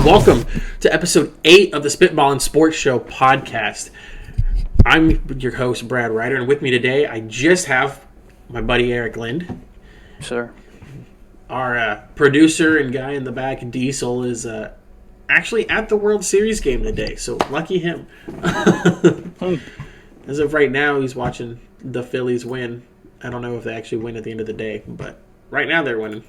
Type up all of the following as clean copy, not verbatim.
and welcome to episode 8 of the Spittballin Sports Show podcast. I'm your host, Brad Ryder, and with me today, I just have my buddy Erik Lind. Sure. Our producer and guy in the back, Diesel, is actually at the World Series game today, so lucky him. As of right now, he's watching the Phillies win. I don't know if they actually win at the end of the day, but right now they're winning.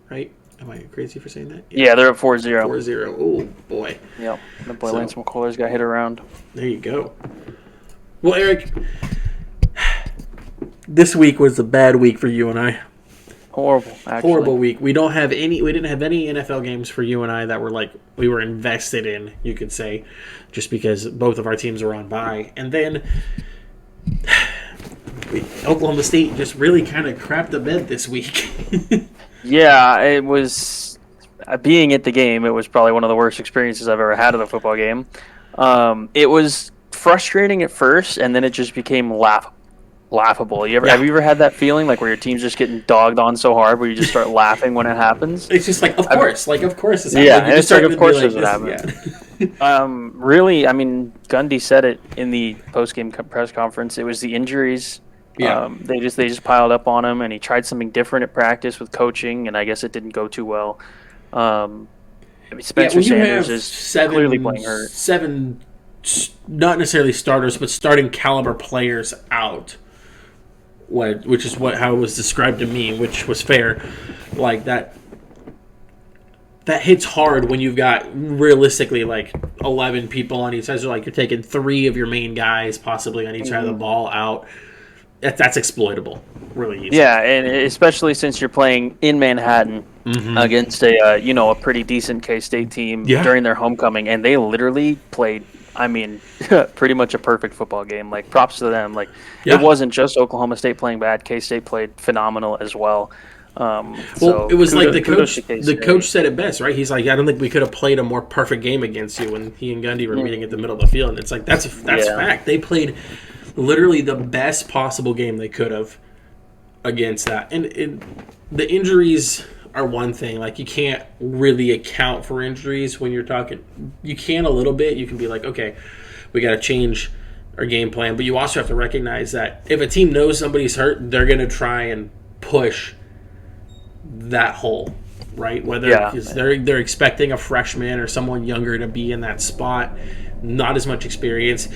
Right? Am I crazy for saying that? Yeah, they're at 4-0. 4-0. Oh, boy. Yep. The boy Lance McCullers got hit around. There you go. Well, Erik, this week was a bad week for you and I. Horrible, actually. Horrible week. We didn't have any NFL games for you and I that were like we were invested in, you could say, just because both of our teams were on bye. And then Oklahoma State just really kind of crapped the bed this week. Yeah, it was being at the game. It was probably one of the worst experiences I've ever had at a football game. It was frustrating at first, and then it just became laughable. Have you ever had that feeling like where your team's just getting dogged on so hard, where you just start laughing when it happens? It's just like, of course it's happening. Yeah, and it's like, of course it's happening. Yeah. Really, I mean, Gundy said it in the post-game press conference. It was the injuries. Yeah. They just piled up on him, and he tried something different at practice with coaching, and I guess it didn't go too well. Spencer Sanders is clearly playing hurt. 7, not necessarily starters, but starting caliber players out, which is how it was described to me, which was fair. Like that hits hard when you've got realistically like 11 people on each side. So like you're taking 3 of your main guys possibly on each side of the ball out. That's exploitable, really easy. Yeah, and especially since you're playing in Manhattan against a pretty decent K-State team during their homecoming, and they literally played, pretty much a perfect football game. Like, props to them. Like, It wasn't just Oklahoma State playing bad. K-State played phenomenal as well. It was like the coach. The coach said it best, right? He's like, I don't think we could have played a more perfect game against you when he and Gundy were meeting at the middle of the field. And it's like that's fact. They played literally the best possible game they could have against that. And the injuries are one thing. Like, you can't really account for injuries when you're talking. You can a little bit. You can be like, okay, we got to change our game plan. But you also have to recognize that if a team knows somebody's hurt, they're going to try and push that hole, right? Whether because they're expecting a freshman or someone younger to be in that spot, not as much experience.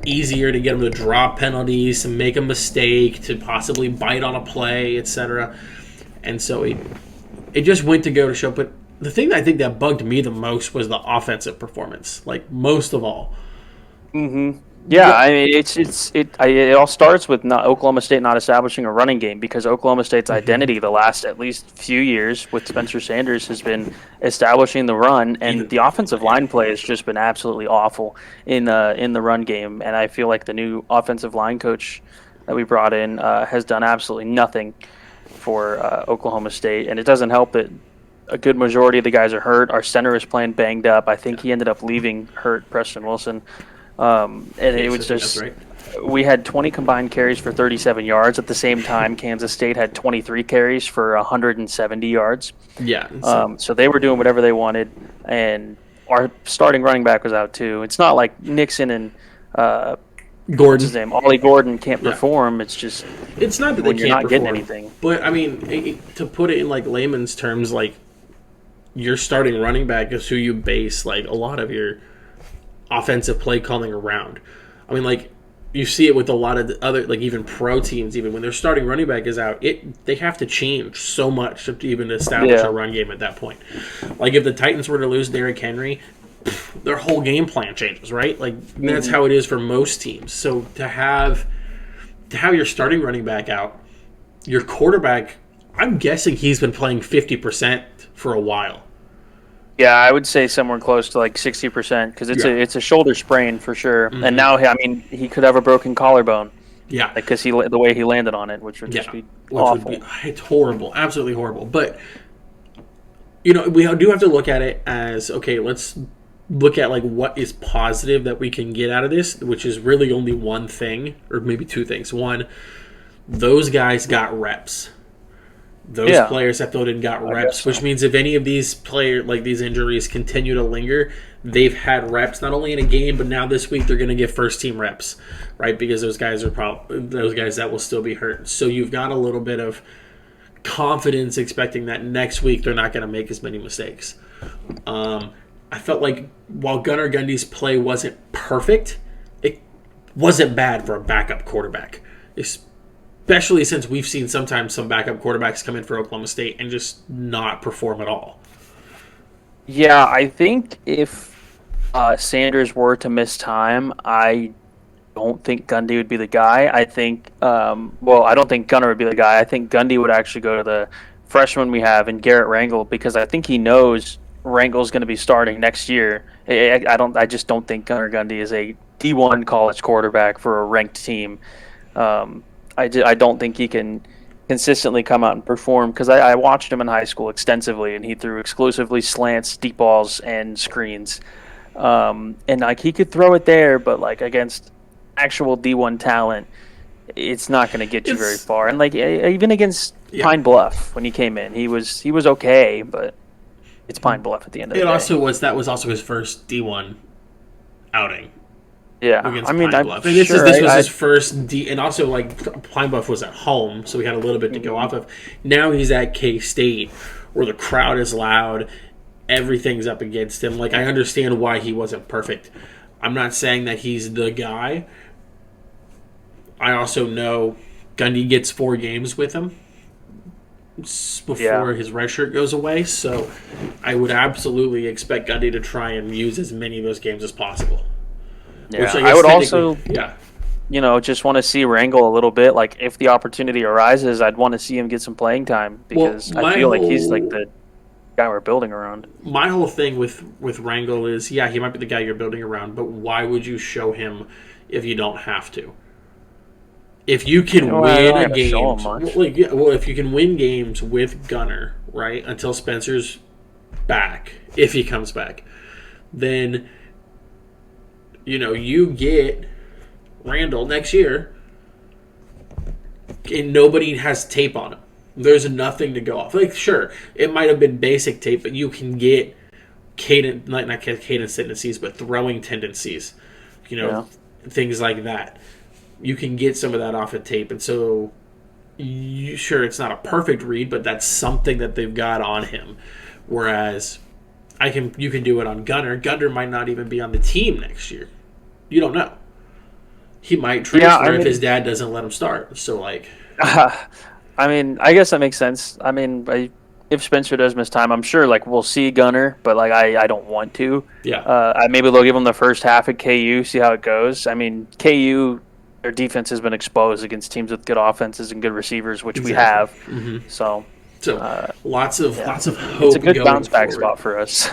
Easier to get them to draw penalties, to make a mistake, to possibly bite on a play, etc. And so it just went to go to show. But the thing that I think that bugged me the most was the offensive performance, like most of all. Mm-hmm. Yeah, I mean, it all starts with Oklahoma State not establishing a running game, because Oklahoma State's identity the last at least few years with Spencer Sanders has been establishing the run, and the offensive line play has just been absolutely awful in the run game. And I feel like the new offensive line coach that we brought in has done absolutely nothing for Oklahoma State, and it doesn't help that a good majority of the guys are hurt. Our center is playing banged up. I think he ended up leaving hurt, Preston Wilson. It was just we had 20 combined carries for 37 yards. At the same time, Kansas State had 23 carries for 170 yards. Yeah. So they were doing whatever they wanted, and our starting running back was out too. It's not like Nixon and what's his name, Ollie Gordon can't perform. It's just it's not that they when can't you're not perform, getting anything. But I mean, to put it in like layman's terms, like your starting running back is who you base like a lot of your offensive play calling around. I mean, like, you see it with a lot of the other, like, even pro teams, even when their starting running back is out, they have to change so much to even establish a run game at that point. Like, if the Titans were to lose Derrick Henry, their whole game plan changes, right? Like, that's how it is for most teams. So to have your starting running back out, your quarterback, I'm guessing he's been playing 50% for a while. Yeah, I would say somewhere close to like 60%, because it's a shoulder sprain for sure. And now, he could have a broken collarbone. Yeah, because the way he landed on it, which would just be awful. It's horrible, absolutely horrible. But we do have to look at it as, okay, let's look at like what is positive that we can get out of this, which is really only one thing, or maybe two things. One, those guys got reps. Those players have filled in, got reps, which means if any of these these injuries continue to linger, they've had reps not only in a game, but now this week they're going to get first team reps, right? Because those guys are those guys that will still be hurt. So you've got a little bit of confidence expecting that next week they're not going to make as many mistakes. I felt like while Gunnar Gundy's play wasn't perfect, it wasn't bad for a backup quarterback. Especially since we've seen sometimes some backup quarterbacks come in for Oklahoma State and just not perform at all. Yeah, I think if Sanders were to miss time, I don't think Gundy would be the guy. I think, I don't think Gunnar would be the guy. I think Gundy would actually go to the freshman we have in Garrett Rangel because I think he knows Rangel's going to be starting next year. I just don't think Gunnar Gundy is a D1 college quarterback for a ranked team. I don't think he can consistently come out and perform because I watched him in high school extensively, and he threw exclusively slants, deep balls, and screens. And like he could throw it there, but like against actual D1 talent, it's not going to get you very far. And like even against Pine Bluff when he came in, he was okay, but it's Pine Bluff at the end of the day. That was also his first D1 outing. Yeah, against Pine Bluff. And this was his first and also like Pine Bluff was at home, so we had a little bit to go off of. Now he's at K-State, where the crowd is loud, everything's up against him. Like I understand why he wasn't perfect. I'm not saying that he's the guy. I also know Gundy gets 4 games with him before his red shirt goes away, so I would absolutely expect Gundy to try and use as many of those games as possible. Yeah, I would also, just want to see Rangel a little bit. Like, if the opportunity arises, I'd want to see him get some playing time because I feel like he's like the guy we're building around. My whole thing with Rangel is, he might be the guy you're building around, but why would you show him if you don't have to? If you can win a game, if you can win games with Gunnar, right, until Spencer's back, if he comes back, then you get Randall next year, and nobody has tape on him. There's nothing to go off. Like, sure, it might have been basic tape, but you can get not cadence tendencies, but throwing tendencies, things like that. You can get some of that off of tape, and so sure, it's not a perfect read, but that's something that they've got on him. Whereas you can do it on Gunnar. Gunnar might not even be on the team next year. You don't know. He might transfer if his dad doesn't let him start. So, like... I guess that makes sense. If Spencer does miss time, I'm sure, we'll see Gunnar, but, I don't want to. Yeah. Maybe they'll give him the first half at KU, see how it goes. KU, their defense has been exposed against teams with good offenses and good receivers, which we have. Mm-hmm. So lots of hope. It's a good bounce back spot for us.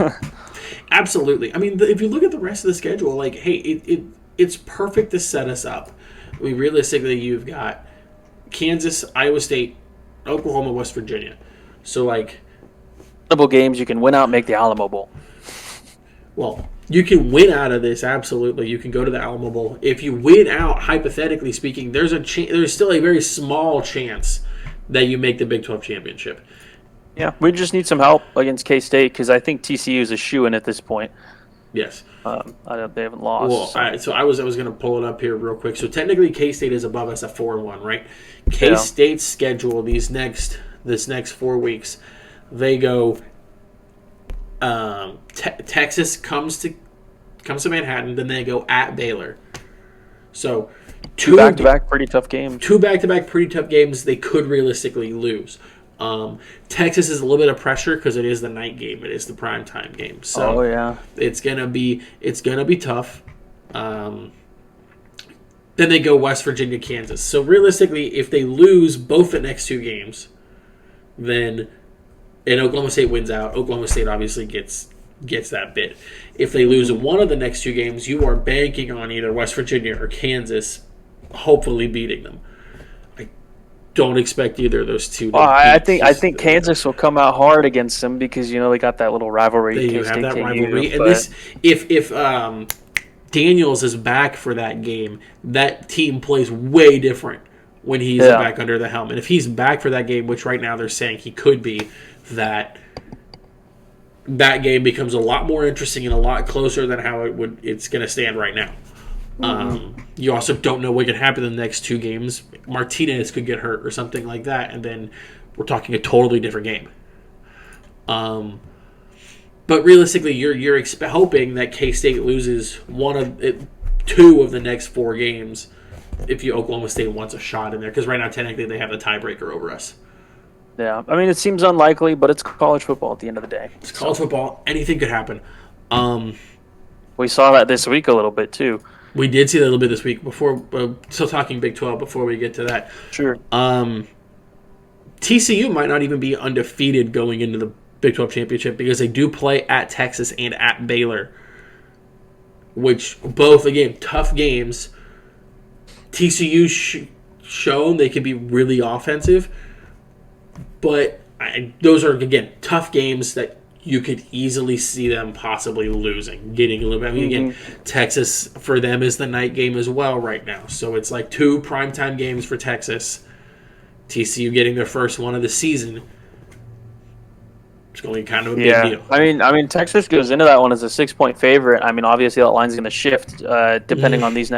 Absolutely. If you look at the rest of the schedule, it's perfect to set us up. Realistically, you've got Kansas, Iowa State, Oklahoma, West Virginia. So, winnable games you can win out and make the Alamo Bowl. Well, you can win out of this, absolutely. You can go to the Alamo Bowl. If you win out, hypothetically speaking, there's still a very small chance that you make the Big 12 championship. Yeah, we just need some help against K-State because I think TCU is a shoo-in at this point. Yes. They haven't lost. Well, all right, so I was going to pull it up here real quick. So technically K-State is above us at 4-1, right? K-State's schedule this next 4 weeks, they go Texas comes to Manhattan, then they go at Baylor. So two back-to-back pretty tough games. Two back-to-back pretty tough games they could realistically lose. Texas is a little bit of pressure because it is the night game. It is the primetime game. So it's gonna be tough. Then they go West Virginia, Kansas. So realistically, if they lose both the next 2 games, then and Oklahoma State wins out, Oklahoma State obviously gets that bid. If they lose one of the next 2 games, you are banking on either West Virginia or Kansas hopefully beating them. Don't expect either of those two. I think Kansas will come out hard against them because they got that little rivalry. They have that rivalry, and if Daniels is back for that game, that team plays way different when he's back under the helm. And if he's back for that game, which right now they're saying he could be, that game becomes a lot more interesting and a lot closer than how it's going to stand right now. You also don't know what could happen in the next 2 games. Martinez could get hurt or something like that, and then we're talking a totally different game. But realistically, you're hoping that K-State loses 2 of the next 4 games if Oklahoma State wants a shot in there, because right now technically they have the tiebreaker over us. Yeah, I mean, it seems unlikely, but it's college football at the end of the day. It's college football. Anything could happen. We saw that this week a little bit too. We did see that a little bit this week. Before, still talking Big 12 before we get to that. Sure. TCU might not even be undefeated going into the Big 12 championship, because they do play at Texas and at Baylor, which both, again, tough games. TCU shown they can be really offensive, but those are, again, tough games that you could easily see them possibly losing, getting a little bit. I mean, again, Texas for them is the night game as well right now, so it's like 2 primetime games for Texas. TCU getting their first one of the season. It's going to be kind of a big deal. I mean, Texas goes into that one as a 6-point favorite. I mean, obviously that line's going to shift depending on this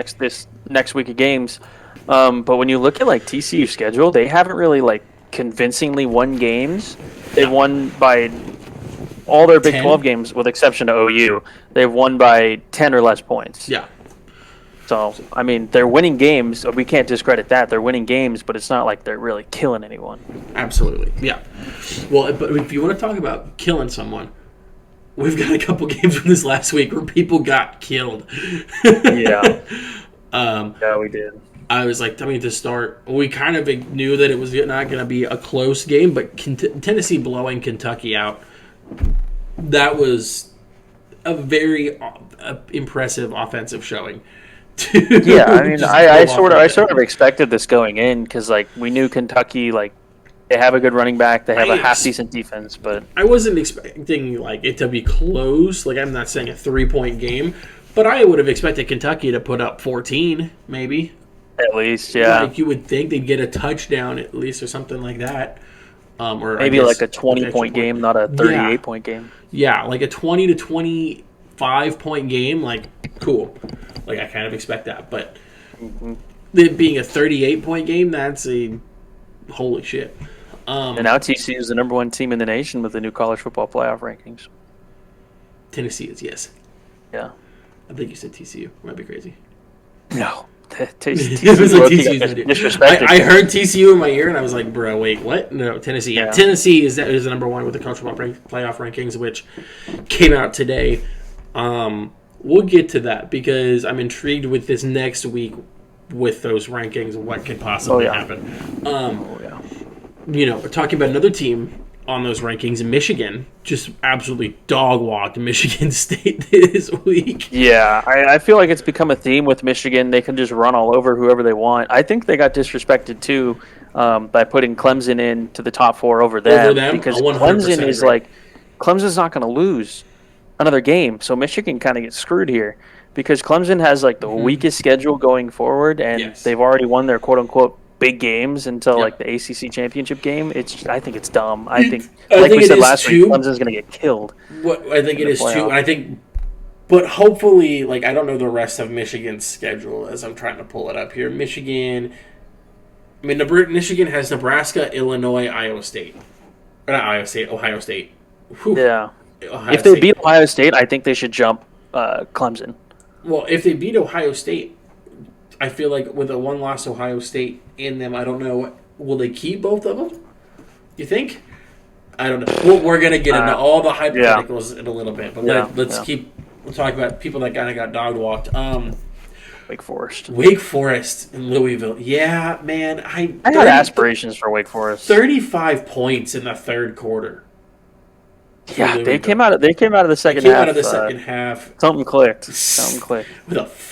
next week of games. But when you look at like TCU's schedule, they haven't really like convincingly won games. They've won by all their Big 12 games, with exception to OU. They've won by 10 or less points. Yeah. So, I mean, they're winning games. We can't discredit that. They're winning games, but it's not like they're really killing anyone. Absolutely. Yeah. Well, but if you want to talk about killing someone, we've got a couple games from this last week where people got killed. Yeah. Yeah, we did. I was like, to start, we kind of knew that it was not going to be a close game, but Tennessee blowing Kentucky out, that was a very impressive offensive showing. Yeah, I mean, I sort of expected this going in, because like we knew Kentucky, like they have a good running back, they have a half decent defense, but I wasn't expecting like it to be close. Like, I'm not saying a 3-point game, but I would have expected Kentucky to put up 14, maybe. At least, yeah. Like, you would think they'd get a touchdown at least or something like that. Or maybe like a 20-point game, not a 38-point game. Yeah, like a 20 to 25-point game, like, cool. Like, I kind of expect that. But it being a 38-point game, that's a holy shit. And now TCU is the number 1 team in the nation with the new college football playoff rankings. Tennessee is, yes. Yeah. I think you said TCU. Might be crazy. No. It was like TCU. I heard TCU in my ear, and I was like, bro, wait, what? No, Tennessee. Yeah. Tennessee is the number 1 with the college football playoff rankings, which came out today. We'll get to that, because I'm intrigued with this next week with those rankings and what could possibly happen. Talking about another team on those rankings, Michigan just absolutely dog-walked Michigan State this week. Yeah, I feel like it's become a theme with Michigan. They can just run all over whoever they want. I think they got disrespected, too, by putting Clemson into the top 4 over them. Because Clemson is like, Clemson's not going to lose another game, so Michigan kind of gets screwed here, because Clemson has like the weakest schedule going forward, and they've already won their quote-unquote big games until like the ACC championship game. I think it's dumb. I think we said last week, Clemson's going to get killed. I think it is too. I think, but hopefully, like, I don't know the rest of Michigan's schedule as I'm trying to pull it up here. Michigan has Nebraska, Illinois, Ohio State. Whew. Yeah. If they beat Ohio State, I think they should jump Clemson. Well, if they beat Ohio State, I feel like with a one-loss Ohio State in them, I don't know, will they keep both of them? You think? I don't know. Well, we're going to get into all the hypotheticals in a little bit, but we'll talk about people that kind of got dog-walked. Wake Forest in Louisville. Yeah, man. I had aspirations for Wake Forest. 35 points in the third quarter. Yeah, they came out of the second half. Something clicked.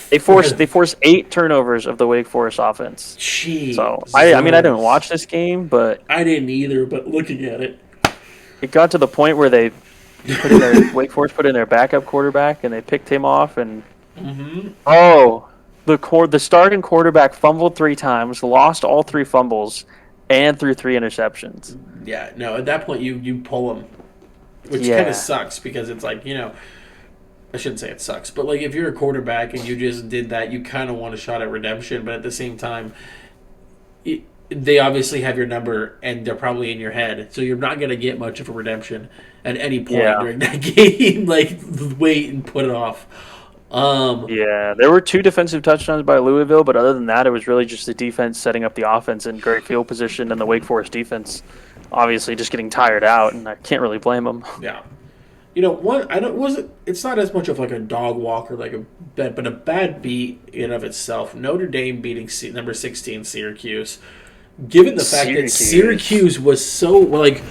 They forced 8 turnovers of the Wake Forest offense. Jeez. So I mean, I didn't watch this game, but I didn't either. But looking at it, it got to the point where Wake Forest put in their backup quarterback, and they picked him off, and the starting quarterback fumbled 3 times, lost all 3 fumbles, and threw 3 interceptions. Yeah, no, at that point you pull them, which kind of sucks because it's like, I shouldn't say it sucks, but like if you're a quarterback and you just did that, you kind of want a shot at redemption, but at the same time, they obviously have your number and they're probably in your head, so you're not going to get much of a redemption at any point during that game. Like, wait and put it off. There were 2 defensive touchdowns by Louisville, but other than that, it was really just the defense setting up the offense in great field position, and the Wake Forest defense obviously just getting tired out, and I can't really blame them. Yeah. It's not as much of like a dog walk or like but a bad beat in of itself. Notre Dame beating number 16 Syracuse. Given the fact that Syracuse was so, like,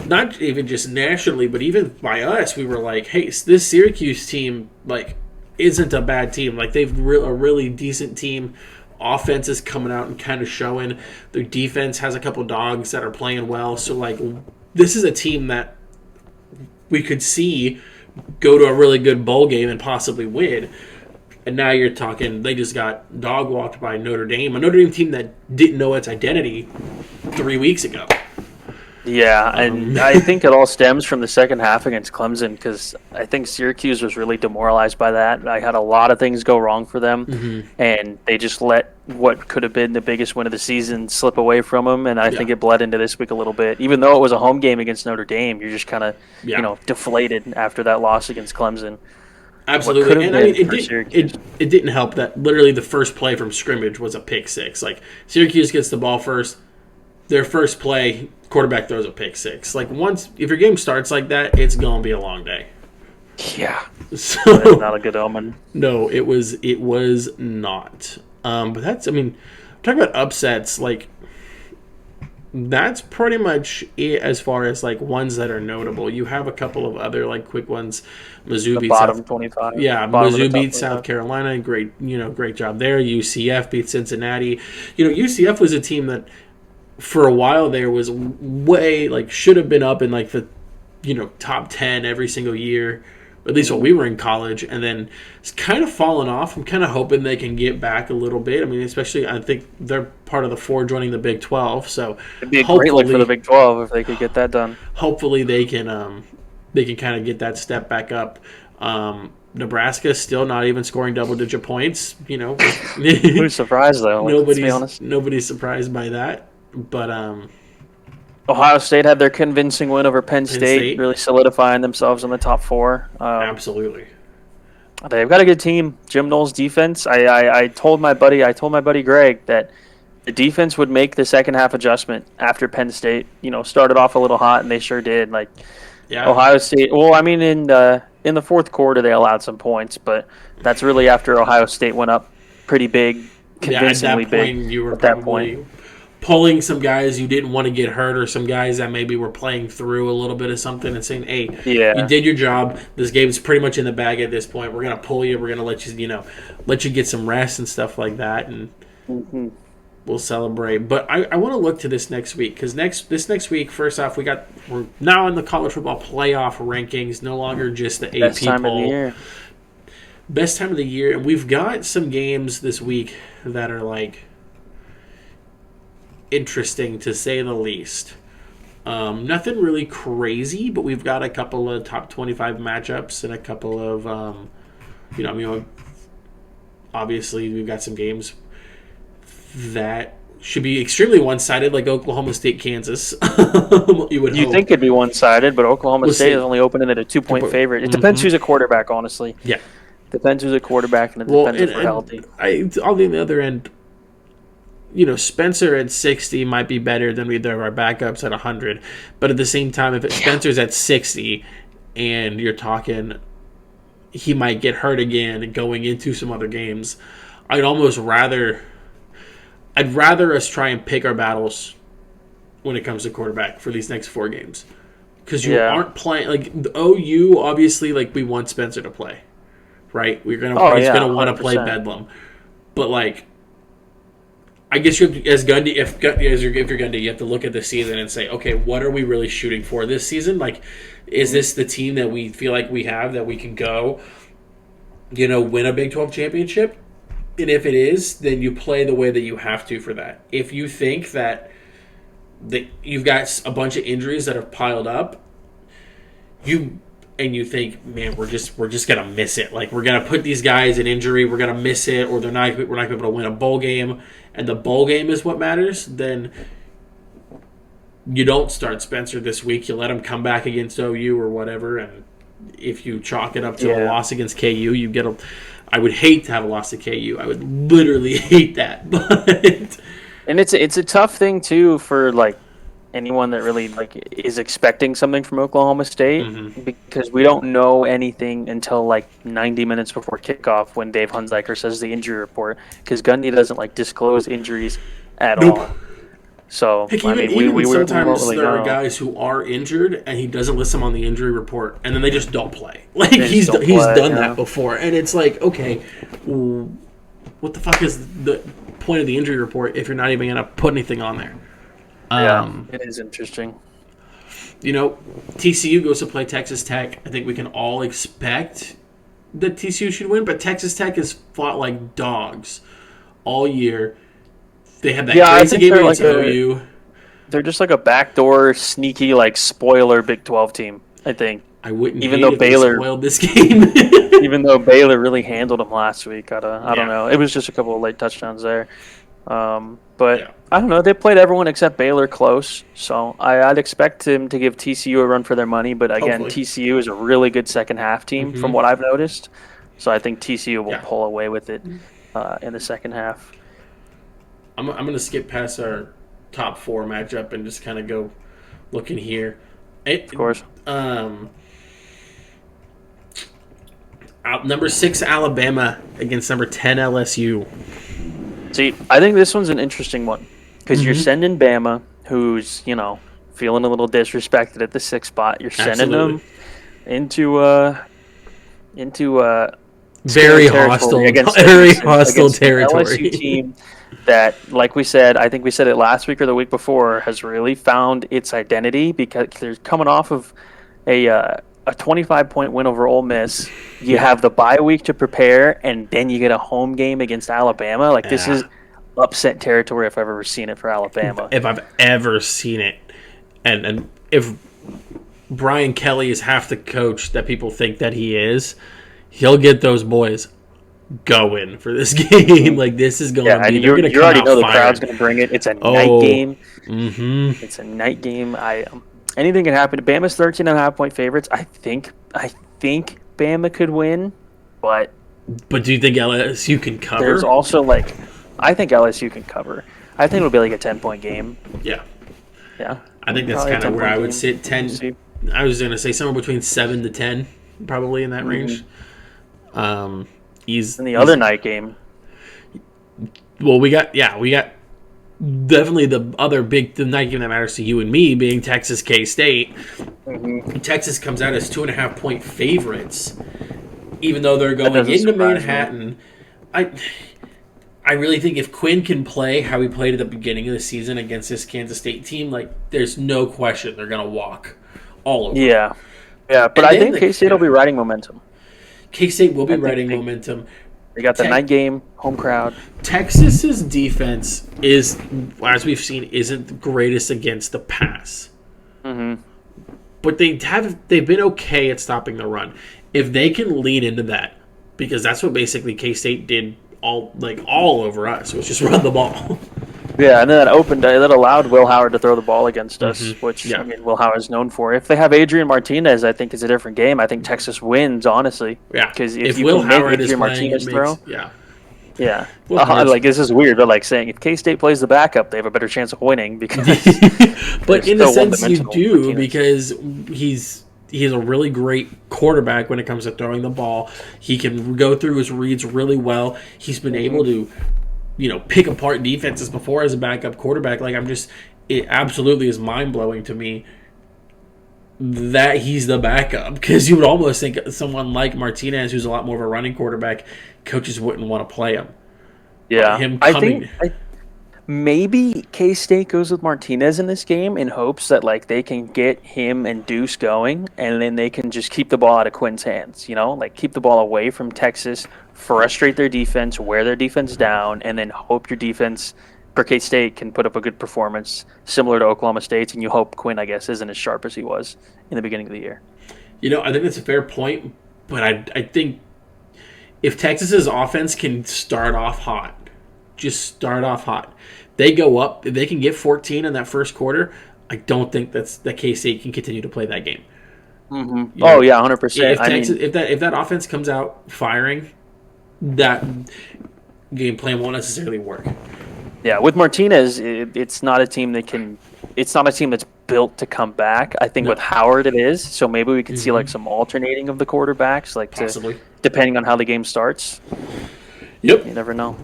not even just nationally, but even by us, we were like, hey, this Syracuse team, like, isn't a bad team. Like, they've a really decent team. Offense is coming out and kind of showing. Their defense has a couple dogs that are playing well. So, like, this is a team that we could see go to a really good bowl game and possibly win. And now you're talking, they just got dog walked by Notre Dame, a Notre Dame team that didn't know its identity 3 weeks ago. Yeah, and I think it all stems from the second half against Clemson, because I think Syracuse was really demoralized by that. I had a lot of things go wrong for them, and they just let what could have been the biggest win of the season slip away from them, and I think it bled into this week a little bit. Even though it was a home game against Notre Dame, you're just kind of deflated after that loss against Clemson. Absolutely, and I mean, it didn't help that literally the first play from scrimmage was a pick six. Like, Syracuse gets the ball first, their first play, quarterback throws a pick six. Like, if your game starts like that, it's gonna be a long day. Yeah, so that's not a good omen. No, it was not. But that's, I mean, talking about upsets, like, that's pretty much it as far as, like, ones that are notable. You have a couple of other, like, quick ones. Mizzou beat bottom 25. Yeah, Mizzou beat South Carolina. Great job there. UCF beat Cincinnati. UCF was a team that for a while there was way, like, should have been up in, like, the, top 10 every single year, at least when we were in college, and then it's kind of fallen off. I'm kind of hoping they can get back a little bit. I mean, especially, I think they're part of the 4 joining the Big 12, so it'd be a great look for the Big 12 if they could get that done. Hopefully they can kind of get that step back up. Nebraska still not even scoring double-digit points. Who's surprised, though? Let's be honest. Nobody's surprised by that, but Ohio State had their convincing win over Penn State, really solidifying themselves in the top 4. Absolutely. They've got a good team. Jim Knowles' defense. I told my buddy Greg that the defense would make the second half adjustment after Penn State, started off a little hot, and they sure did. Ohio State. Well, I mean, in the fourth quarter they allowed some points, but that's really after Ohio State went up pretty big, convincingly big. You were probably pulling some guys you didn't want to get hurt, or some guys that maybe were playing through a little bit of something and saying, hey, you did your job. This game's pretty much in the bag at this point. We're going to pull you. We're going to let you get some rest and stuff like that, and we'll celebrate. But I want to look to this next week, because this next week, first off, we're now in the college football playoff rankings, no longer just the AP poll. Best time of the year. And we've got some games this week that are, like, interesting to say the least. Nothing really crazy, but we've got a couple of top 25 matchups and a couple of obviously we've got some games that should be extremely one-sided, like Oklahoma State, Kansas. You think it'd be one-sided, but Oklahoma State is only opening at a 2-point favorite. It depends who's a quarterback, honestly. Yeah, depends who's a quarterback, and it depends if we're healthy. On the other end, Spencer at 60 might be better than either of our backups at 100. But at the same time, if Spencer's at 60 and you're talking he might get hurt again going into some other games, I'd rather us try and pick our battles when it comes to quarterback for these next 4 games. Because you aren't playing, like, the OU, obviously, like, we want Spencer to play, right? He's going to want to play Bedlam. But, like, I guess if you're Gundy, you have to look at the season and say, okay, what are we really shooting for this season? Like, is this the team that we feel like we have, that we can go, win a Big 12 championship? And if it is, then you play the way that you have to for that. If you think that you've got a bunch of injuries that have piled up, you think, man, we're just gonna miss it. Like, we're gonna put these guys in injury, we're gonna miss it, or we're not gonna be able to win a bowl game, and the bowl game is what matters. Then you don't start Spencer this week. You let him come back against OU or whatever, and if you chalk it up to a loss against KU, you get a. I would hate to have a loss to KU. I would literally hate that. But and it's a tough thing too for like anyone that really like is expecting something from Oklahoma State, because we don't know anything until like 90 minutes before kickoff when Dave Hunziker says the injury report, because Gundy doesn't like disclose injuries at all. So we sometimes really there are guys who are injured and he doesn't list them on the injury report, and then they just don't play. Like, he's done that before, and it's like, okay, what the fuck is the point of the injury report if you're not even gonna put anything on there? It is interesting. TCU goes to play Texas Tech. I think we can all expect that TCU should win, but Texas Tech has fought like dogs all year. They had that crazy game against OU. They're just like a backdoor, sneaky, like spoiler Big 12 team, I think. I wouldn't even hate though if Baylor they spoiled this game. Even though Baylor really handled them last week. I don't know. It was just a couple of late touchdowns there. But I don't know. They played everyone except Baylor close. So I'd expect them to give TCU a run for their money. But again, hopefully. TCU is a really good second half team from what I've noticed. So I think TCU will pull away with it in the second half. I'm going to skip past our top 4 matchup and just kind of go looking here. Of course. Number 6 Alabama against number 10 LSU. See, I think this one's an interesting one because you're sending Bama, who's feeling a little disrespected at the 6th spot. You're sending them into very hostile territory. LSU team that, like we said, I think we said it last week or the week before, has really found its identity because they're coming off of a 25-point win over Ole Miss. You have the bye week to prepare, and then you get a home game against Alabama. Like, this is upset territory if I've ever seen it for Alabama. If I've ever seen it. And if Brian Kelly is half the coach that people think that he is, he'll get those boys going for this game. Like, this is going to be. You already know the crowd's going to bring it. It's a night game. Mm-hmm. It's a night game. Anything can happen. Bama's 13.5-point favorites. I think Bama could win, but do you think LSU can cover? There's also I think LSU can cover. I think it'll be like a 10-point game. Yeah. Yeah. I think that's kind of where I would sit. 10. I was going to say somewhere between 7 to 10, probably in that range. In the other night game. Well, we got definitely the night game that matters to you and me being Texas K-State. Texas comes out as 2.5-point favorites, even though they're going into Manhattan. I really think if Quinn can play how he played at the beginning of the season against this Kansas State team, there's no question they're going to walk all over. Yeah, but I think K-State will be riding momentum. K-State will be riding momentum. They got the night game, home crowd. Texas's defense is, as we've seen, isn't the greatest against the pass. But they've been okay at stopping the run. If they can lean into that, because that's what basically K-State did all over us. It was just run the ball. Yeah, and then that allowed Will Howard to throw the ball against us, which Will Howard's known for. If they have Adrian Martinez, I think it's a different game. I think Texas wins, honestly. Yeah, because if you Will can Howard make Adrian Martinez throw, yeah. This is weird, but saying if K-State plays the backup, they have a better chance of winning because. But in a sense, you do Martinez. Because he's a really great quarterback when it comes to throwing the ball. He can go through his reads really well. He's been able to. Pick apart defenses before as a backup quarterback. It absolutely is mind-blowing to me that he's the backup, because you would almost think someone like Martinez, who's a lot more of a running quarterback, coaches wouldn't want to play him. Yeah, him coming. Maybe K-State goes with Martinez in this game in hopes that like they can get him and Deuce going, and then they can just keep the ball out of Quinn's hands. Like keep the ball away from Texas, frustrate their defense, wear their defense down, and then hope your defense for K-State can put up a good performance similar to Oklahoma State's, and you hope Quinn, I guess, isn't as sharp as he was in the beginning of the year. I think that's a fair point, but I think if Texas's offense can start off hot, just start off hot, they go up, if they can get 14 in that first quarter, I don't think that K-State can continue to play that game. Mm-hmm. Oh yeah, 100%. If that offense comes out firing, that game plan won't necessarily work. Yeah, with Martinez, it's not a team that can. It's not a team that's built to come back. I think with Howard it is. So maybe we could see like some alternating of the quarterbacks, like possibly depending on how the game starts. Yep, you never know.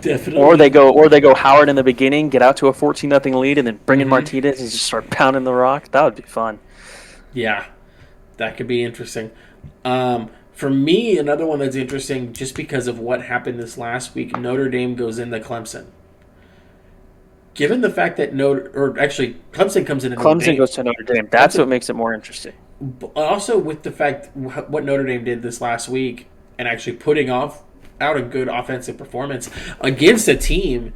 Definitely. Or they go Howard in the beginning, get out to a 14-0 lead, and then bring in Martinez and just start pounding the rock. That would be fun. Yeah, that could be interesting. For me, another one that's interesting, just because of what happened this last week, Notre Dame goes into Clemson. Given the fact that Clemson comes into Notre Dame. Clemson goes to Notre Dame. That's what makes it more interesting. Also, with the fact what Notre Dame did this last week and actually putting out a good offensive performance against a team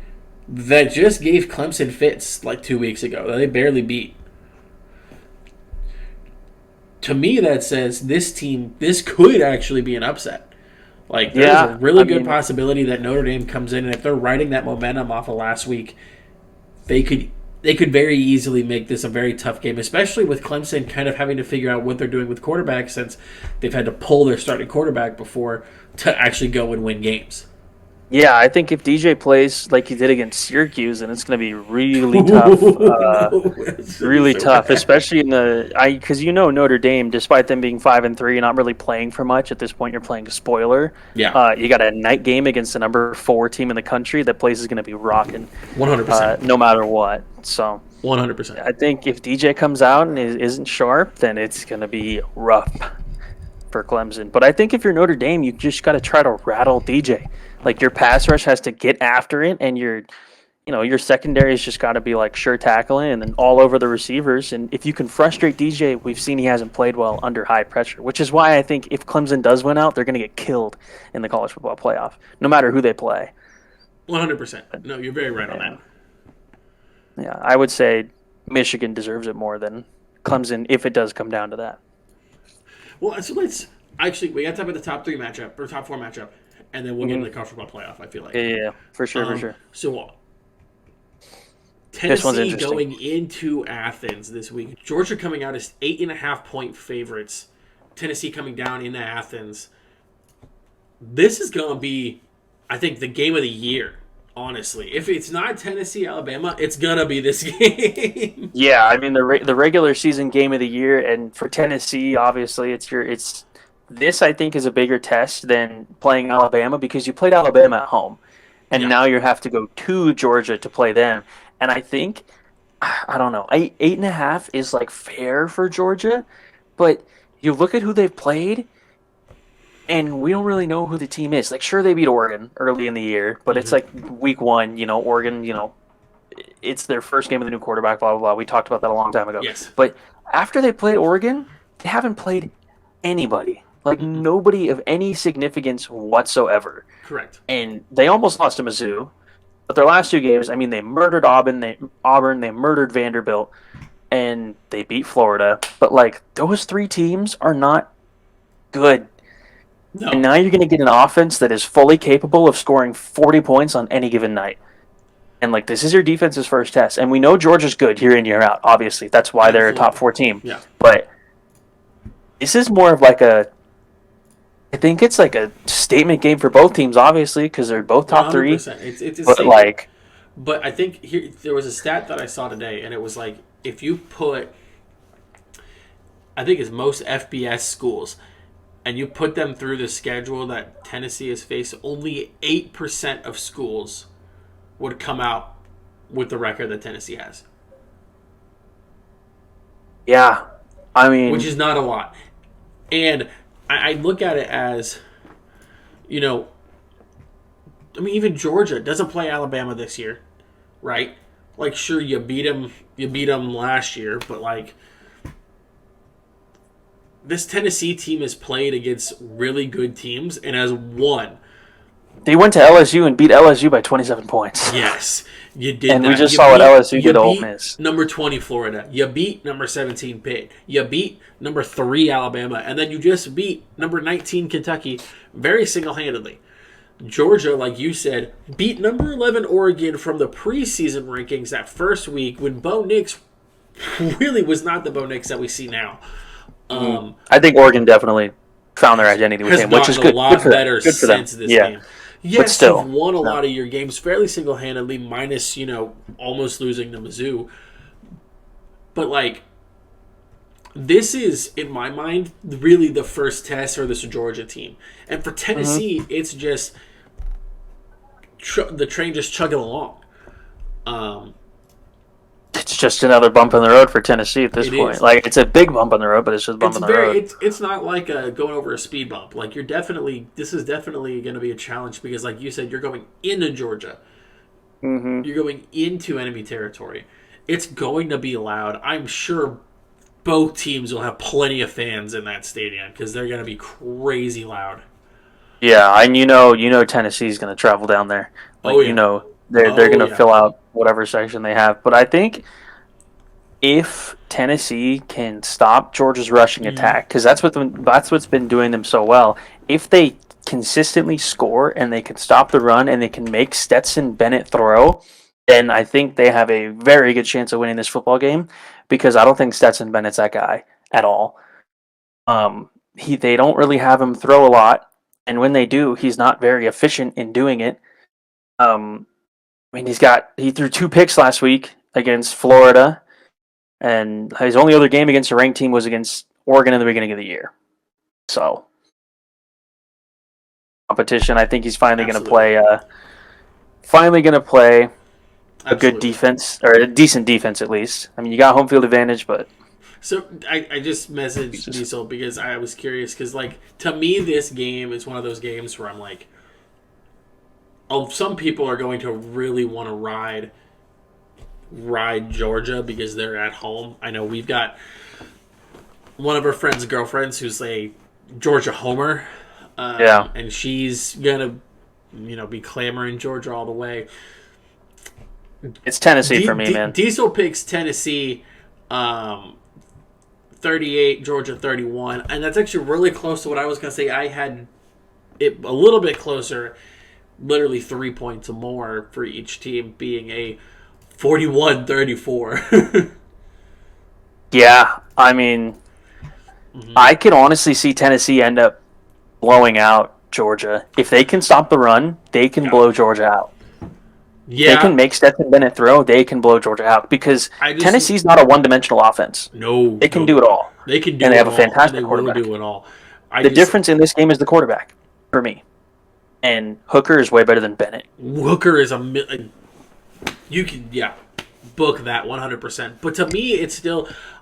that just gave Clemson fits like 2 weeks ago that they barely beat. To me, that says this could actually be an upset. Like, there's a really good possibility that Notre Dame comes in, and if they're riding that momentum off of last week, they could very easily make this a very tough game, especially with Clemson kind of having to figure out what they're doing with quarterbacks since they've had to pull their starting quarterback before to actually go and win games. Yeah, I think if DJ plays like he did against Syracuse, then it's going to be really tough. Really tough, especially because Notre Dame, despite them being 5-3, not really playing for much at this point. You're playing a spoiler. Yeah, you got a night game against the number 4 team in the country. That place is going to be rocking. 100%, no matter what. So 100%. I think if DJ comes out and isn't sharp, then it's going to be rough for Clemson. But I think if you're Notre Dame, you just got to try to rattle DJ. Like, your pass rush has to get after it, and your secondary's just got to be like sure tackling and then all over the receivers. And if you can frustrate DJ, we've seen he hasn't played well under high pressure, which is why I think if Clemson does win out, they're going to get killed in the college football playoff, no matter who they play. 100%. No, you're very right on that. Yeah, I would say Michigan deserves it more than Clemson if it does come down to that. Well, so we got to talk about the top 3 matchup or top 4 matchup. And then we'll get into the college football playoff, I feel like. Yeah, for sure. So, Tennessee going into Athens this week. Georgia coming out as 8.5-point favorites. Tennessee coming down into Athens. This is going to be, I think, the game of the year, honestly. If it's not Tennessee-Alabama, it's going to be this game. Yeah, I mean, the regular season game of the year, and for Tennessee, obviously, this, I think, is a bigger test than playing Alabama because you played Alabama at home, and now you have to go to Georgia to play them. And I think, I don't know, 8.5 is like fair for Georgia, but you look at who they've played, and we don't really know who the team is. Like, sure, they beat Oregon early in the year, but it's like week 1, Oregon, it's their first game with a new quarterback, blah, blah, blah. We talked about that a long time ago. Yes. But after they played Oregon, they haven't played anybody. Like, nobody of any significance whatsoever. Correct. And they almost lost to Mizzou. But their last 2 games, I mean, they murdered Auburn, they murdered Vanderbilt, and they beat Florida. But, like, those 3 teams are not good. No. And now you're going to get an offense that is fully capable of scoring 40 points on any given night. And, like, this is your defense's first test. And we know Georgia's good year in, year out, obviously. That's why they're a top 4 team. Yeah. But this is more of like I think it's like a statement game for both teams, obviously, because they're both top 3. It's but I think there was a stat that I saw today, and it was like if you put, I think it's most FBS schools, and you put them through the schedule that Tennessee has faced, only 8% of schools would come out with the record that Tennessee has. Yeah, I mean, which is not a lot, and I look at it as, I mean, even Georgia doesn't play Alabama this year. right? Like, sure, you beat them last year, but like this Tennessee team has played against really good teams and has won. They went to LSU and beat LSU by 27 points. Yes, you did And that. we just You saw what beat LSU you did to Ole beat Miss. number 20 Florida. You beat number 17 Pitt. You beat number 3 Alabama, and then you just beat number 19 Kentucky very single-handedly. Georgia, like you said, beat number 11 Oregon from the preseason rankings that first week when Bo Nix really was not the Bo Nix that we see now. I think Oregon definitely found their identity with Has him, which is gotten a good. lot Good for them. better Good for them. since this Yeah. game. But Yes, you've still. won a No. lot of your games fairly single-handedly, minus, almost losing to Mizzou. But, like, this is, in my mind, really the first test for this Georgia team. And for Tennessee, it's just the train just chugging along. It's just another bump in the road for Tennessee at this point. Is. Like, it's a big bump on the road, but it's just a bump on the road. It's not like going over a speed bump. Like, this is definitely going to be a challenge because, like you said, you're going into Georgia. Mm-hmm. You're going into enemy territory. It's going to be loud. I'm sure both teams will have plenty of fans in that stadium because they're going to be crazy loud. Yeah, and Tennessee's going to travel down there. Like, they're going to fill out whatever section they have. But I think if Tennessee can stop Georgia's rushing attack, because that's what's been doing them so well. If they consistently score and they can stop the run and they can make Stetson Bennett throw, then I think they have a very good chance of winning this football game. Because I don't think Stetson Bennett's that guy at all. They don't really have him throw a lot. And when they do, he's not very efficient in doing it. He threw 2 picks last week against Florida, and his only other game against a ranked team was against Oregon in the beginning of the year. So, competition. I think he's finally going to play. A good defense, or a decent defense at least. I mean, you got home field advantage, but. So I just messaged Diesel because I was curious because, like, to me, this game is one of those games where I'm like, some people are going to really want to ride Georgia because they're at home. I know we've got one of our friends' girlfriends who's a Georgia homer, and she's gonna, be clamoring Georgia all the way. It's Tennessee for me, man. Diesel picks Tennessee. 38, Georgia 31, and that's actually really close to what I was going to say. I had it a little bit closer, literally 3 points more for each team, being a 41-34. Yeah, I mean, I could honestly see Tennessee end up blowing out Georgia. If they can stop the run, they can blow Georgia out. Yeah. They can make Stetson Bennett throw, they can blow Georgia out because Tennessee's not a one-dimensional offense. No. They can do it all. They can do it all. And they have a fantastic quarterback. They will do it all. The difference in this game is the quarterback, for me. And Hooker is way better than Bennett. Hooker is you can, book that 100%. But to me,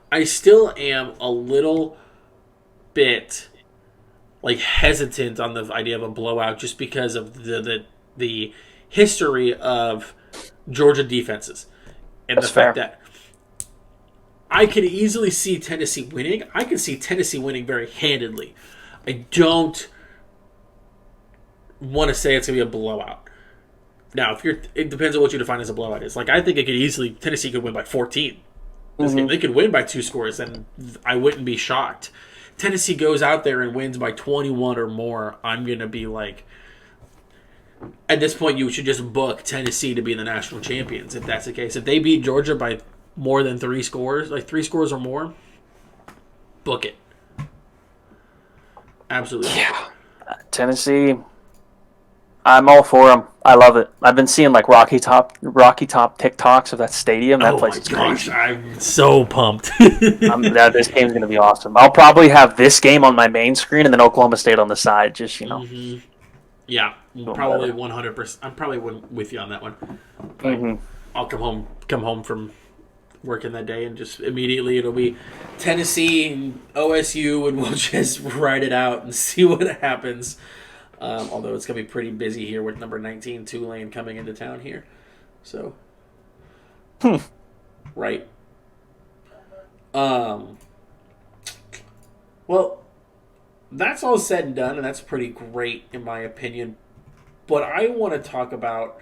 I still am a little bit, hesitant on the idea of a blowout just because of the history of Georgia defenses and the fact that I could easily see Tennessee winning. I can see Tennessee winning very handedly. I don't want to say it's going to be a blowout. Now, it depends on what you define as a blowout is. I think Tennessee could win by 14. This game. They could win by 2 scores, and I wouldn't be shocked. Tennessee goes out there and wins by 21 or more, I'm going to be like, at this point, you should just book Tennessee to be the national champions, if that's the case. If they beat Georgia by more than 3 scores, 3 scores or more, book it. Absolutely. Yeah. Tennessee, I'm all for them. I love it. I've been seeing Rocky Top TikToks of that stadium. That place is crazy. I'm so pumped. This game's going to be awesome. I'll probably have this game on my main screen and then Oklahoma State on the side, just, Mm-hmm. Yeah, probably 100%. I'm probably with you on that one. I'll come home from working that day, and just immediately it'll be Tennessee and OSU, and we'll just ride it out and see what happens. Although it's gonna be pretty busy here with number 19 Tulane coming into town here, so Right? Well, that's all said and done, and that's pretty great in my opinion. But I want to talk about,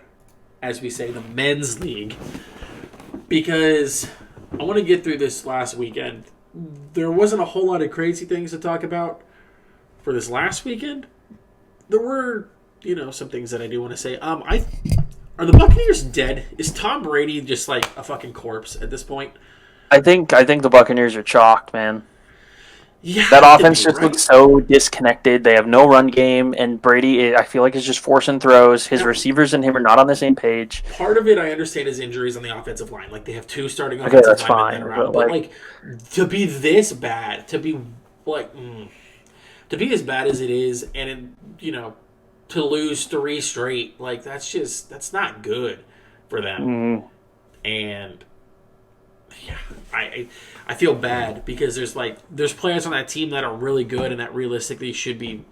as we say, the men's league, because I want to get through this last weekend. There wasn't a whole lot of crazy things to talk about for this last weekend. There were, some things that I do want to say. Are the Buccaneers dead? Is Tom Brady just like a fucking corpse at this point? I think the Buccaneers are chalked, man. Yeah, that offense just looks so disconnected. They have no run game, and Brady, I feel like, is just forcing throws. His receivers and him are not on the same page. Part of it, I understand, is injuries on the offensive line. Like, they have 2 starting offensive linemen that are out. But to be this bad, to be as bad as it is, and to lose 3 straight, like, that's not good for them. Mm-hmm. And yeah, I feel bad because there's players on that team that are really good and that realistically should be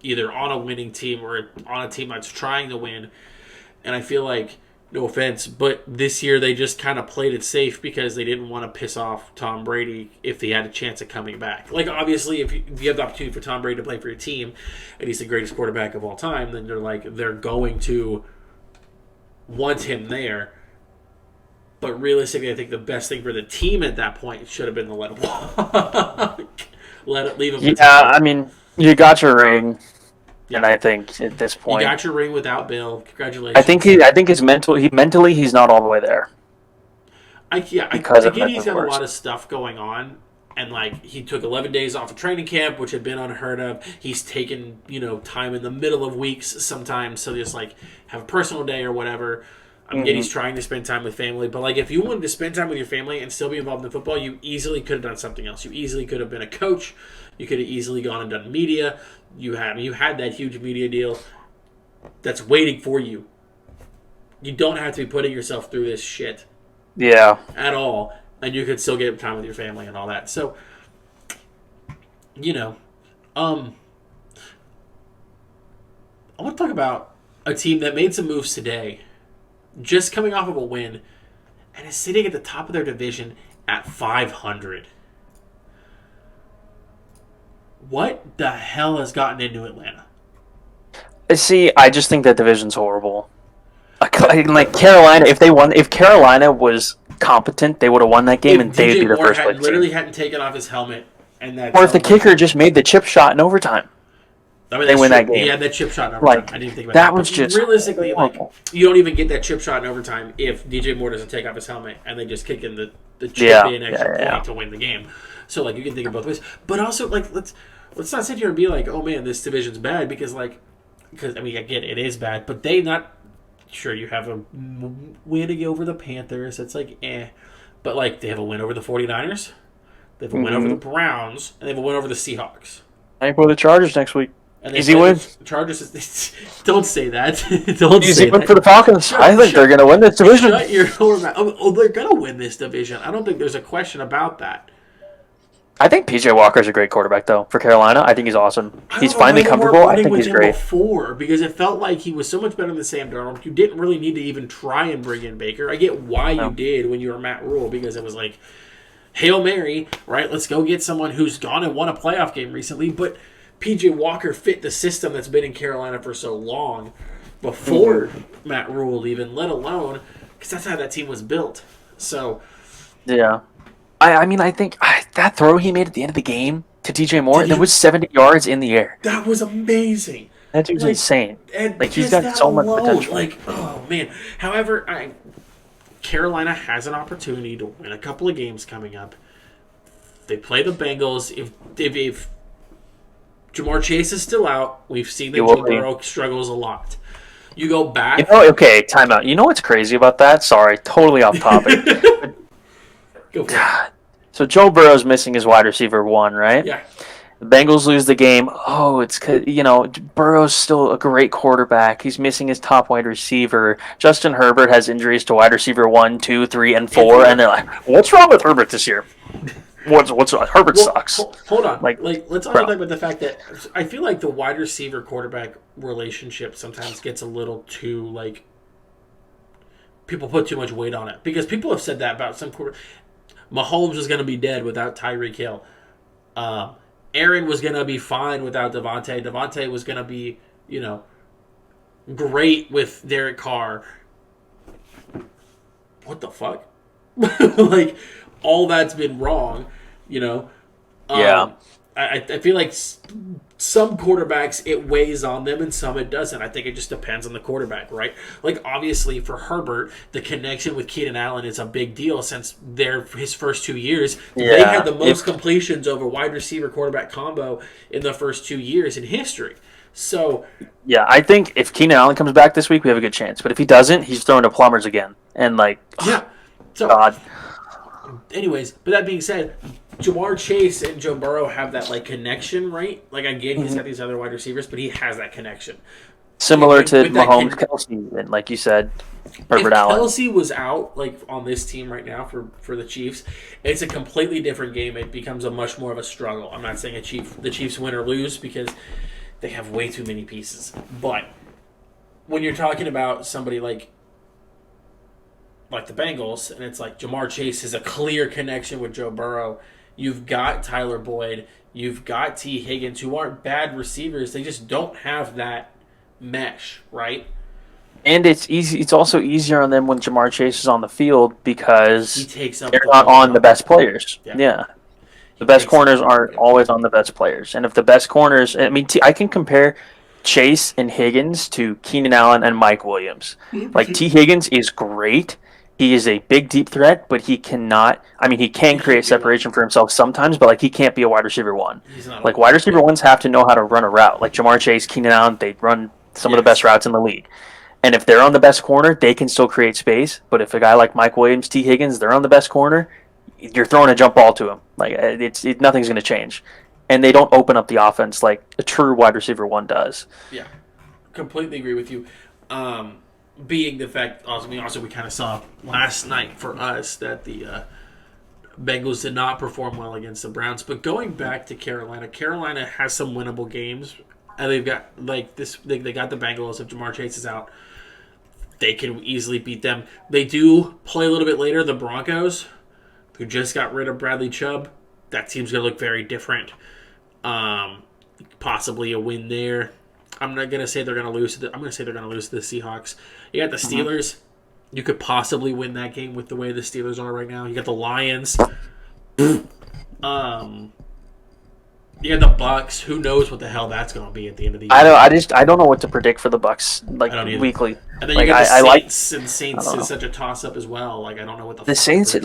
either on a winning team or on a team that's trying to win. And I feel like, no offense, but this year they just kind of played it safe because they didn't want to piss off Tom Brady if he had a chance of coming back. Like, obviously, if you have the opportunity for Tom Brady to play for your team and he's the greatest quarterback of all time, then they're going to want him there. But realistically, I think the best thing for the team at that point should have been to let him walk. Leave him. Yeah, I mean, you got your ring, and I think at this point you got your ring without Bill. Congratulations. I think his mentally he's not all the way there. I get he's got a lot of stuff going on, and he took 11 days off of training camp, which had been unheard of. He's taken time in the middle of weeks sometimes, so just have a personal day or whatever. I get he's trying to spend time with family, but if you wanted to spend time with your family and still be involved in football, you easily could have done something else. You easily could have been a coach. You could have easily gone and done media. You had that huge media deal that's waiting for you. You don't have to be putting yourself through this shit. Yeah. At all, and you could still get time with your family and all that. So, I want to talk about a team that made some moves today. Just coming off of a win, and is sitting at the top of their division at 500. What the hell has gotten into Atlanta? See, I just think that division's horrible. Like Carolina, if Carolina was competent, they would have won that game, and they'd be the first place. Literally hadn't taken off his helmet, or if the kicker just made the chip shot in overtime. They win that game. Yeah, that chip shot in overtime. I didn't think about that. That was just realistically you don't even get that chip shot in overtime if DJ Moore doesn't take off his helmet and they just kick in the chip in extra point to win the game. So you can think of both ways, but also let's not sit here and be like, oh man, this division's bad because I get it is bad, but they not sure you have a win over the Panthers. It's but they have a win over the 49ers, they have a win over the Browns, and they have a win over the Seahawks. I think we're the Chargers next week. Easy win. Chargers. Don't say that. Don't Easy say win that. for the Falcons. I think they're going to win this division. Shut your door, man. Oh, they're going to win this division. I don't think there's a question about that. I think PJ Walker's a great quarterback, though, for Carolina. I think he's awesome. He's finally comfortable. I think he's great. Because it felt like he was so much better than Sam Darnold. You didn't really need to even try and bring in Baker. I get why you did when you were Matt Rule, because it was Hail Mary, right? Let's go get someone who's gone and won a playoff game recently, but PJ Walker fit the system that's been in Carolina for so long before Matt Rule even, let alone, because that's how that team was built. So, yeah. I think that throw he made at the end of the game to DJ Moore, that was 70 yards in the air. That was amazing. That dude's insane. He's got so much potential. Oh, man. However, Carolina has an opportunity to win a couple of games coming up. They play the Bengals. If Jamar Chase is still out, we've seen that Joe Burrow struggles a lot. You go back. Okay, time out. You know what's crazy about that? Sorry, totally off topic. Go for it. So Joe Burrow's missing his wide receiver 1, right? Yeah. The Bengals lose the game. Oh, it's Burrow's still a great quarterback. He's missing his top wide receiver. Justin Herbert has injuries to wide receiver 1, 2, 3, and 4, and they're like, "What's wrong with Herbert this year?" What's Herbert sucks. Hold on. Let's also talk about the fact that I feel like the wide receiver quarterback relationship sometimes gets a little too people put too much weight on it because people have said that about some quarter. Mahomes was going to be dead without Tyreek Hill. Aaron was going to be fine without Devontae. Devontae was going to be, great with Derek Carr. What the fuck? Like, all that's been wrong, Yeah. I feel like some quarterbacks, it weighs on them and some it doesn't. I think it just depends on the quarterback, right? Like, obviously, for Herbert, the connection with Keenan Allen is a big deal since his first 2 years. Yeah. They had the most completions over wide receiver quarterback combo in the first 2 years in history. So, yeah, I think if Keenan Allen comes back this week, we have a good chance. But if he doesn't, he's throwing to plumbers again. And, yeah. So, God. Anyways, but that being said, Jamar Chase and Joe Burrow have that connection, right? Like, I get he's got these other wide receivers, but he has that connection. Similar to Mahomes, Kelsey, and like you said, Herbert Allen. If Kelsey was out, on this team right now for the Chiefs, it's a completely different game. It becomes a much more of a struggle. I'm not saying the Chiefs win or lose because they have way too many pieces. But when you're talking about somebody like the Bengals, and it's like Jamar Chase has a clear connection with Joe Burrow. You've got Tyler Boyd. You've got T. Higgins, who aren't bad receivers. They just don't have that mesh, right? And it's easy. It's also easier on them when Jamar Chase is on the field because he takes up they're not on the best players. Yeah. The best corners aren't always on the best players. And if the best corners... I mean, I can compare Chase and Higgins to Keenan Allen and Mike Williams. T. Higgins is great. He is a big, deep threat, but he cannot... I mean, he can create separation for himself sometimes, but, he can't be a wide receiver one. Wide receiver ones have to know how to run a route. Like Jamar Chase, Keenan Allen, they run some of the best routes in the league. And if they're on the best corner, they can still create space. But if a guy like Mike Williams, T. Higgins, they're on the best corner, you're throwing a jump ball to him. Nothing's going to change. And they don't open up the offense like a true wide receiver one does. Yeah, completely agree with you. Being the fact, also we kind of saw last night for us that the Bengals did not perform well against the Browns. But going back to Carolina has some winnable games, and they've got they got the Bengals. If Jamar Chase is out, they can easily beat them. They do play a little bit later. The Broncos, who just got rid of Bradley Chubb, that team's gonna look very different. Possibly a win there. I'm not gonna say they're gonna lose. I'm gonna say they're gonna lose to the Seahawks. You got the Steelers. You could possibly win that game with the way the Steelers are right now. You got the Lions. You got the Bucks. Who knows what the hell that's gonna be at the end of the year? I don't know what to predict for the Bucks weekly. And then you got the Saints, and Saints is such a toss up as well. I don't know what the Saints.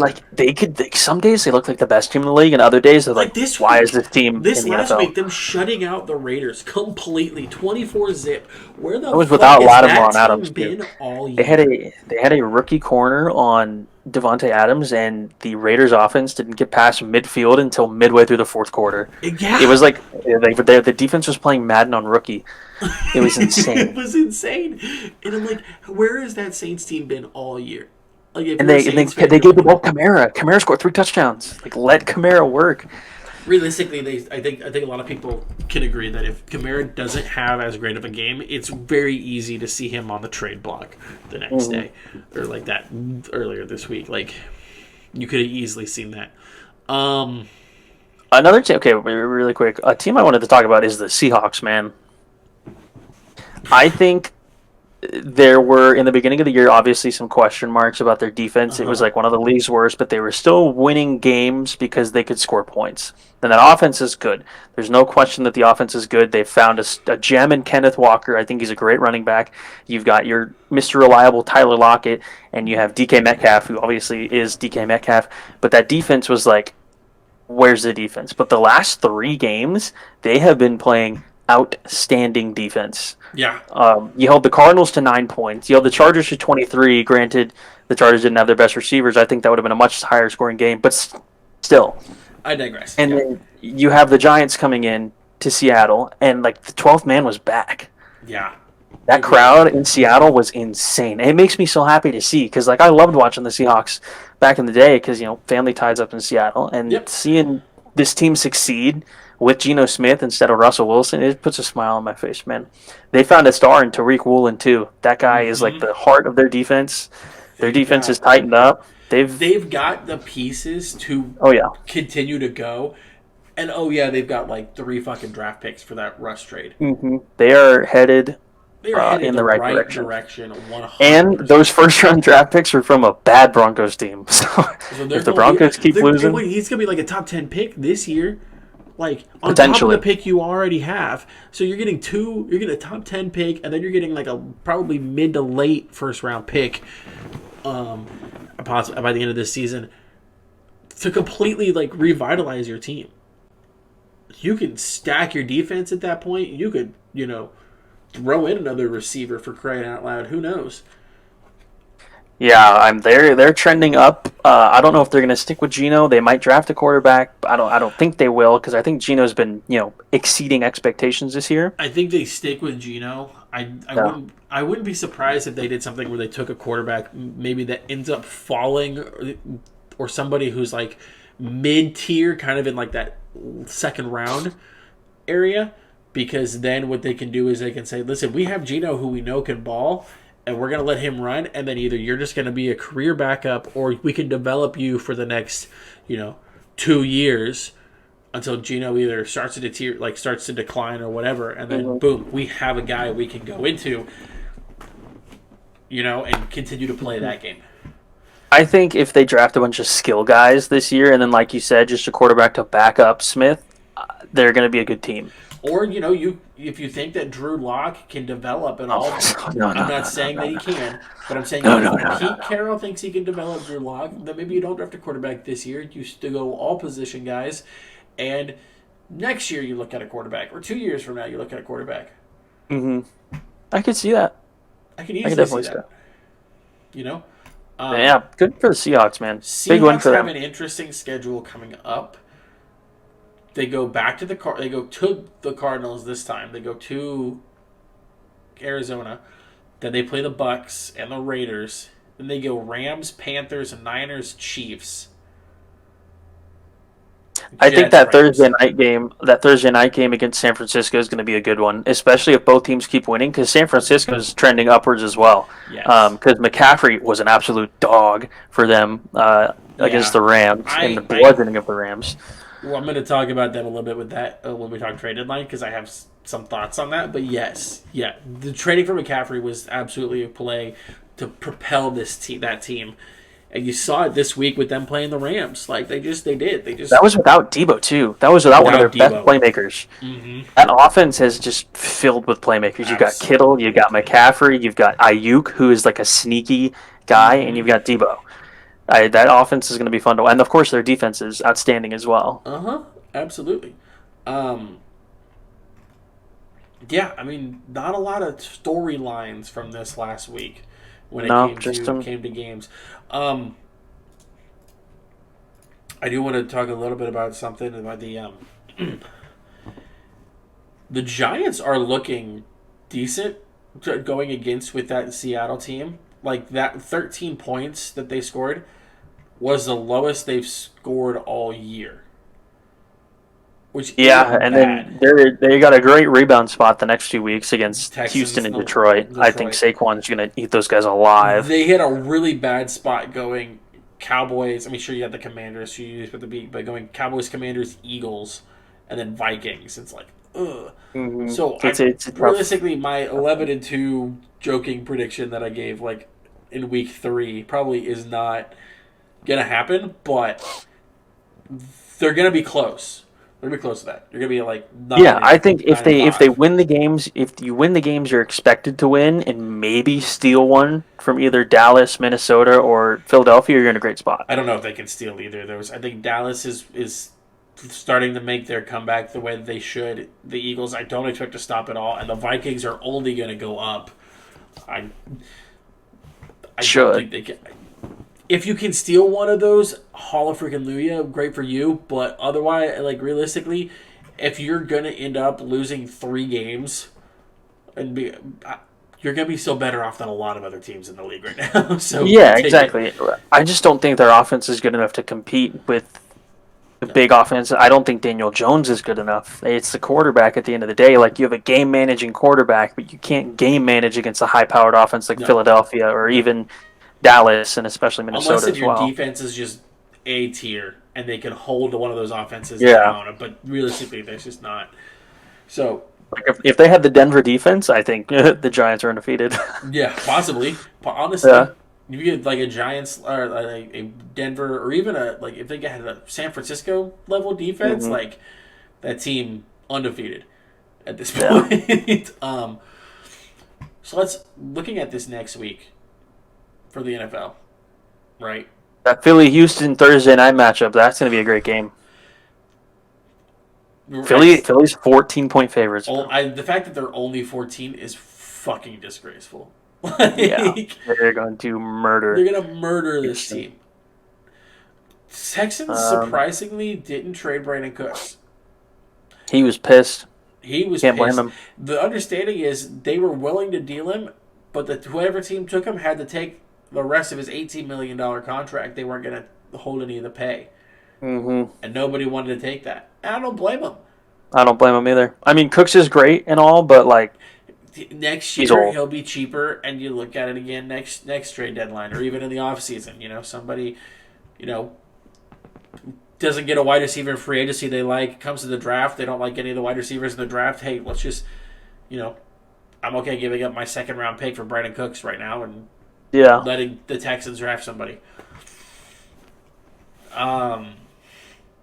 Some days they look like the best team in the league, and other days they're why is this team? This last week, them shutting out the Raiders completely, 24-zip. Where the it was fuck without has Lattimore that on team Adams been all year? They had a rookie corner on Devontae Adams, and the Raiders' offense didn't get past midfield until midway through the fourth quarter. Yeah. It was the defense was playing Madden on rookie. It was insane. It was insane. And I'm like, where has that Saints team been all year? They gave the ball Kamara. Kamara scored 3 touchdowns. Let Kamara work. Realistically, I think a lot of people can agree that if Kamara doesn't have as great of a game, it's very easy to see him on the trade block the next day, or that earlier this week. You could have easily seen that. Another team. Okay, really quick. A team I wanted to talk about is the Seahawks. Man, I think there were, in the beginning of the year, obviously some question marks about their defense. It was one of the league's worst, but they were still winning games because they could score points. And that offense is good. There's no question that the offense is good. They found a gem in Kenneth Walker. I think he's a great running back. You've got your Mr. Reliable Tyler Lockett, and you have DK Metcalf, who obviously is DK Metcalf. But that defense was where's the defense? But the last 3 games, they have been playing outstanding defense. Yeah. You held the Cardinals to 9 points. You held the Chargers to 23. Granted, the Chargers didn't have their best receivers. I think that would have been a much higher scoring game, but still. I digress. And then you have the Giants coming in to Seattle, and the 12th man was back. Yeah. That crowd in Seattle was insane. It makes me so happy to see because I loved watching the Seahawks back in the day because family ties up in Seattle, and seeing this team succeed with Geno Smith instead of Russell Wilson, it puts a smile on my face, man. They found a star in Tariq Woolen too. That guy is the heart of their defense. Their defense is tightened up. They've got the pieces to continue to go. And they've got like 3 fucking draft picks for that Russ trade. Mm-hmm. They are headed in the right direction. 100%. And those first-round draft picks are from a bad Broncos team. So if the Broncos keep losing, he's gonna be like a top 10 pick this year. Like on top of the pick you already have, so you're getting a top 10 pick, and then you're getting like a probably mid to late first round pick, possibly by the end of this season, to completely like revitalize your team. You can stack your defense at that point. You could, throw in another receiver for crying out loud. Who knows? Yeah, they're trending up. I don't know if they're going to stick with Geno. They might draft a quarterback. But I don't think they will, because I think Geno's been exceeding expectations this year. I think they stick with Geno. I wouldn't be surprised if they did something where they took a quarterback maybe that ends up falling, or somebody who's like mid tier, kind of in like that second round area, because then what they can do is they can say, listen, we have Geno who we know can ball, and we're going to let him run, and then either you're just going to be a career backup, or we can develop you for the next 2 years until Geno either starts to decline or whatever, and then boom, we have a guy we can go into and continue to play that game. I think if they draft a bunch of skill guys this year, and then, like you said, just a quarterback to back up Smith, they're going to be a good team. Or, if you think that Drew Lock can develop at all, I'm not saying that he can, but I'm saying if Pete Carroll thinks he can develop Drew Lock, then maybe you don't draft a quarterback this year. You still go all position guys, and next year you look at a quarterback, or 2 years from now you look at a quarterback. Mm-hmm. I could see that. I can easily see that. Yeah, good for the Seahawks, man. Big win for them. Have an interesting schedule coming up. They go back to they go to the Cardinals this time. They go to Arizona. Then they play the Bucks and the Raiders. Then they go Rams, Panthers, Niners, Chiefs. I think that Thursday night game against San Francisco is going to be a good one, especially if both teams keep winning, because San Francisco is trending upwards as well. Because McCaffrey was an absolute dog for them against the Rams and the bludgeoning of the Rams. Well, I'm going to talk about them a little bit with that when we talk trade deadline, because I have some thoughts on that. But the trading for McCaffrey was absolutely a play to propel that team. And you saw it this week with them playing the Rams. Like they did. That was without Debo too. That was without one of their best playmakers. Mm-hmm. That offense has just filled with playmakers. You've got Kittle, you've got McCaffrey, you've got Ayuk, who is like a sneaky guy, and you've got Debo. That offense is going to be fun to watch. And of course their defense is outstanding as well. Absolutely. I mean, not a lot of storylines from this last week when it came to games. I do want to talk a little bit about something about the Giants are looking decent going against with that Seattle team. Like that 13 points that they scored was the lowest they've scored all year. Then they got a great rebound spot the next 2 weeks against Houston and Detroit. I think Saquon's going to eat those guys alive. They hit a really bad spot going Cowboys. I mean, sure, you had the Commanders, but going Cowboys, Commanders, Eagles, and then Vikings. It's like, ugh. Mm-hmm. So it's realistically, my 11-2 joking prediction that I gave like in week 3 probably is not going to happen, but they're going to be close. They're going to be close to that. You're going to be like 9, I think if they win the games, if you win the games you're expected to win, and maybe steal one from either Dallas, Minnesota, or Philadelphia, you're in a great spot. I don't know if they can steal either of those. I think Dallas is starting to make their comeback the way that they should. The Eagles, I don't expect to stop at all, and the Vikings are only going to go up. I don't think they can. If you can steal one of those, hallelujah, great for you. But otherwise, like realistically, if you're gonna end up losing 3 games, you're gonna be so better off than a lot of other teams in the league right now. So exactly. I just don't think their offense is good enough to compete with the big offense. I don't think Daniel Jones is good enough. It's the quarterback at the end of the day. Like you have a game managing quarterback, but you can't game manage against a high powered offense like Philadelphia or even Dallas and especially Minnesota Unless if as your well. defense is just A tier and they can hold one of those offenses Yeah. down, but realistically, that's just not. So, Like if they had the Denver defense, I think the Giants are undefeated. yeah, possibly. Honestly, Yeah. if you get like a Giants or like a Denver or even if they had a San Francisco level defense, like that team undefeated at this point. So let's looking at this next week for the NFL, right? That Philly Houston Thursday night matchup, that's going to be a great game. Philly's 14-point favorites. The fact that they're only 14 is fucking disgraceful. Yeah, they're going to murder. They're going to murder this team. Texans surprisingly didn't trade Brandon Cooks. He was pissed. He was Can't pissed. blame him. The understanding is they were willing to deal him, but whoever team took him had to take the rest of his $18 million contract. They weren't going to hold any of the pay. Mm-hmm. And nobody wanted to take that. And I don't blame him. I don't blame him either. I mean, Cooks is great and all, but like next year he'll be cheaper, and you look at it again next trade deadline or even in the offseason. Somebody, doesn't get a wide receiver in free agency they like, comes to the draft, they don't like any of the wide receivers in the draft. Hey, let's just, I'm okay giving up my second round pick for Brandon Cooks right now and letting the Texans draft somebody.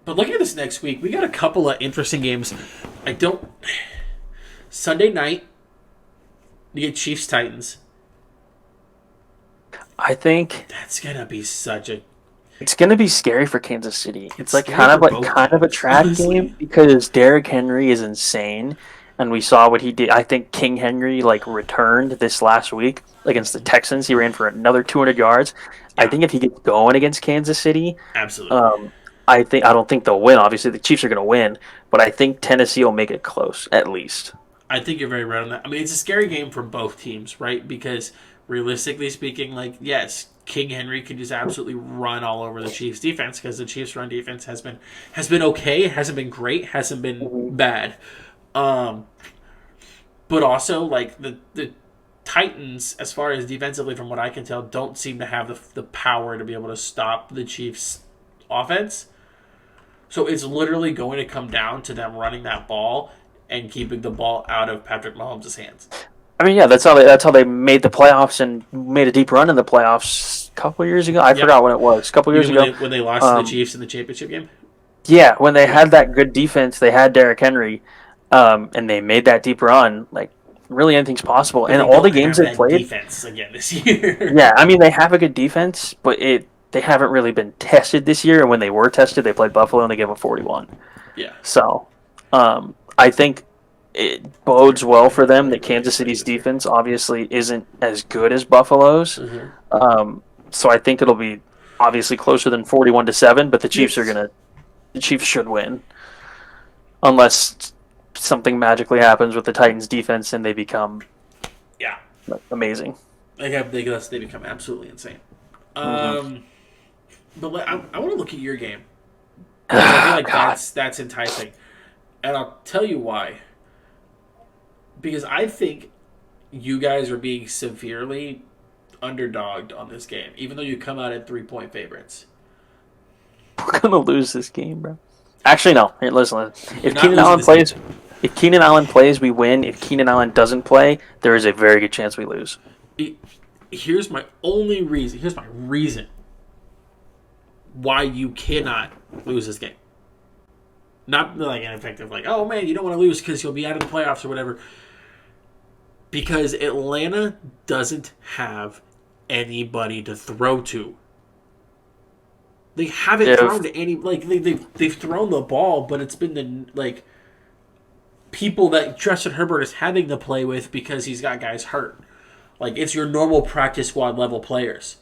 But looking at this next week, we got a couple of interesting games. Sunday night, you get Chiefs Titans. I think that's gonna be it's gonna be scary for Kansas City. It's like kind of a track game because Derrick Henry is insane, and we saw what he did. I think King Henry returned this last week against the Texans. He ran for another 200 yards. Yeah. I think if he gets going against Kansas City, absolutely. I don't think they'll win. Obviously, the Chiefs are going to win, but I think Tennessee will make it close at least. I think you're very right on that. I mean, it's a scary game for both teams, right? Because realistically speaking, yes, King Henry could just absolutely run all over the Chiefs' defense because the Chiefs' run defense has been okay. It hasn't been great. Hasn't been bad. But also, the Titans, as far as defensively, from what I can tell, don't seem to have the power to be able to stop the Chiefs' offense. So it's literally going to come down to them running that ball and keeping the ball out of Patrick Mahomes' hands. I mean, yeah, that's how they made the playoffs and made a deep run in the playoffs a couple years ago. I forgot when it was. A couple years ago. When they lost to the Chiefs in the championship game? Yeah, when they had that good defense, they had Derrick Henry, and they made that deep run. Really anything's possible. But and all the games they played. Defense again this year. Yeah, I mean, they have a good defense, but they haven't really been tested this year, and when they were tested, they played Buffalo and they gave up 41. Yeah. So, I think it bodes well for them that Kansas City's defense obviously isn't as good as Buffalo's. Mm-hmm. So I think it'll be obviously closer than 41-7, but the Chiefs the Chiefs should win. Unless something magically happens with the Titans defense and they become amazing. They become absolutely insane. But I want to look at your game. I feel like that's enticing. And I'll tell you why. Because I think you guys are being severely underdogged on this game, even though you come out at 3-point favorites. We're going to lose this game, bro. Actually, no. Here, listen. If Keenan Allen plays, we win. If Keenan Allen doesn't play, there is a very good chance we lose. Here's my reason. Here's my reason why you cannot lose this game. Not ineffective, oh man, you don't want to lose because you'll be out of the playoffs or whatever. Because Atlanta doesn't have anybody to throw to. They haven't thrown to any they've thrown the ball, but it's been the people that Justin Herbert is having to play with because he's got guys hurt. It's your normal practice squad level players.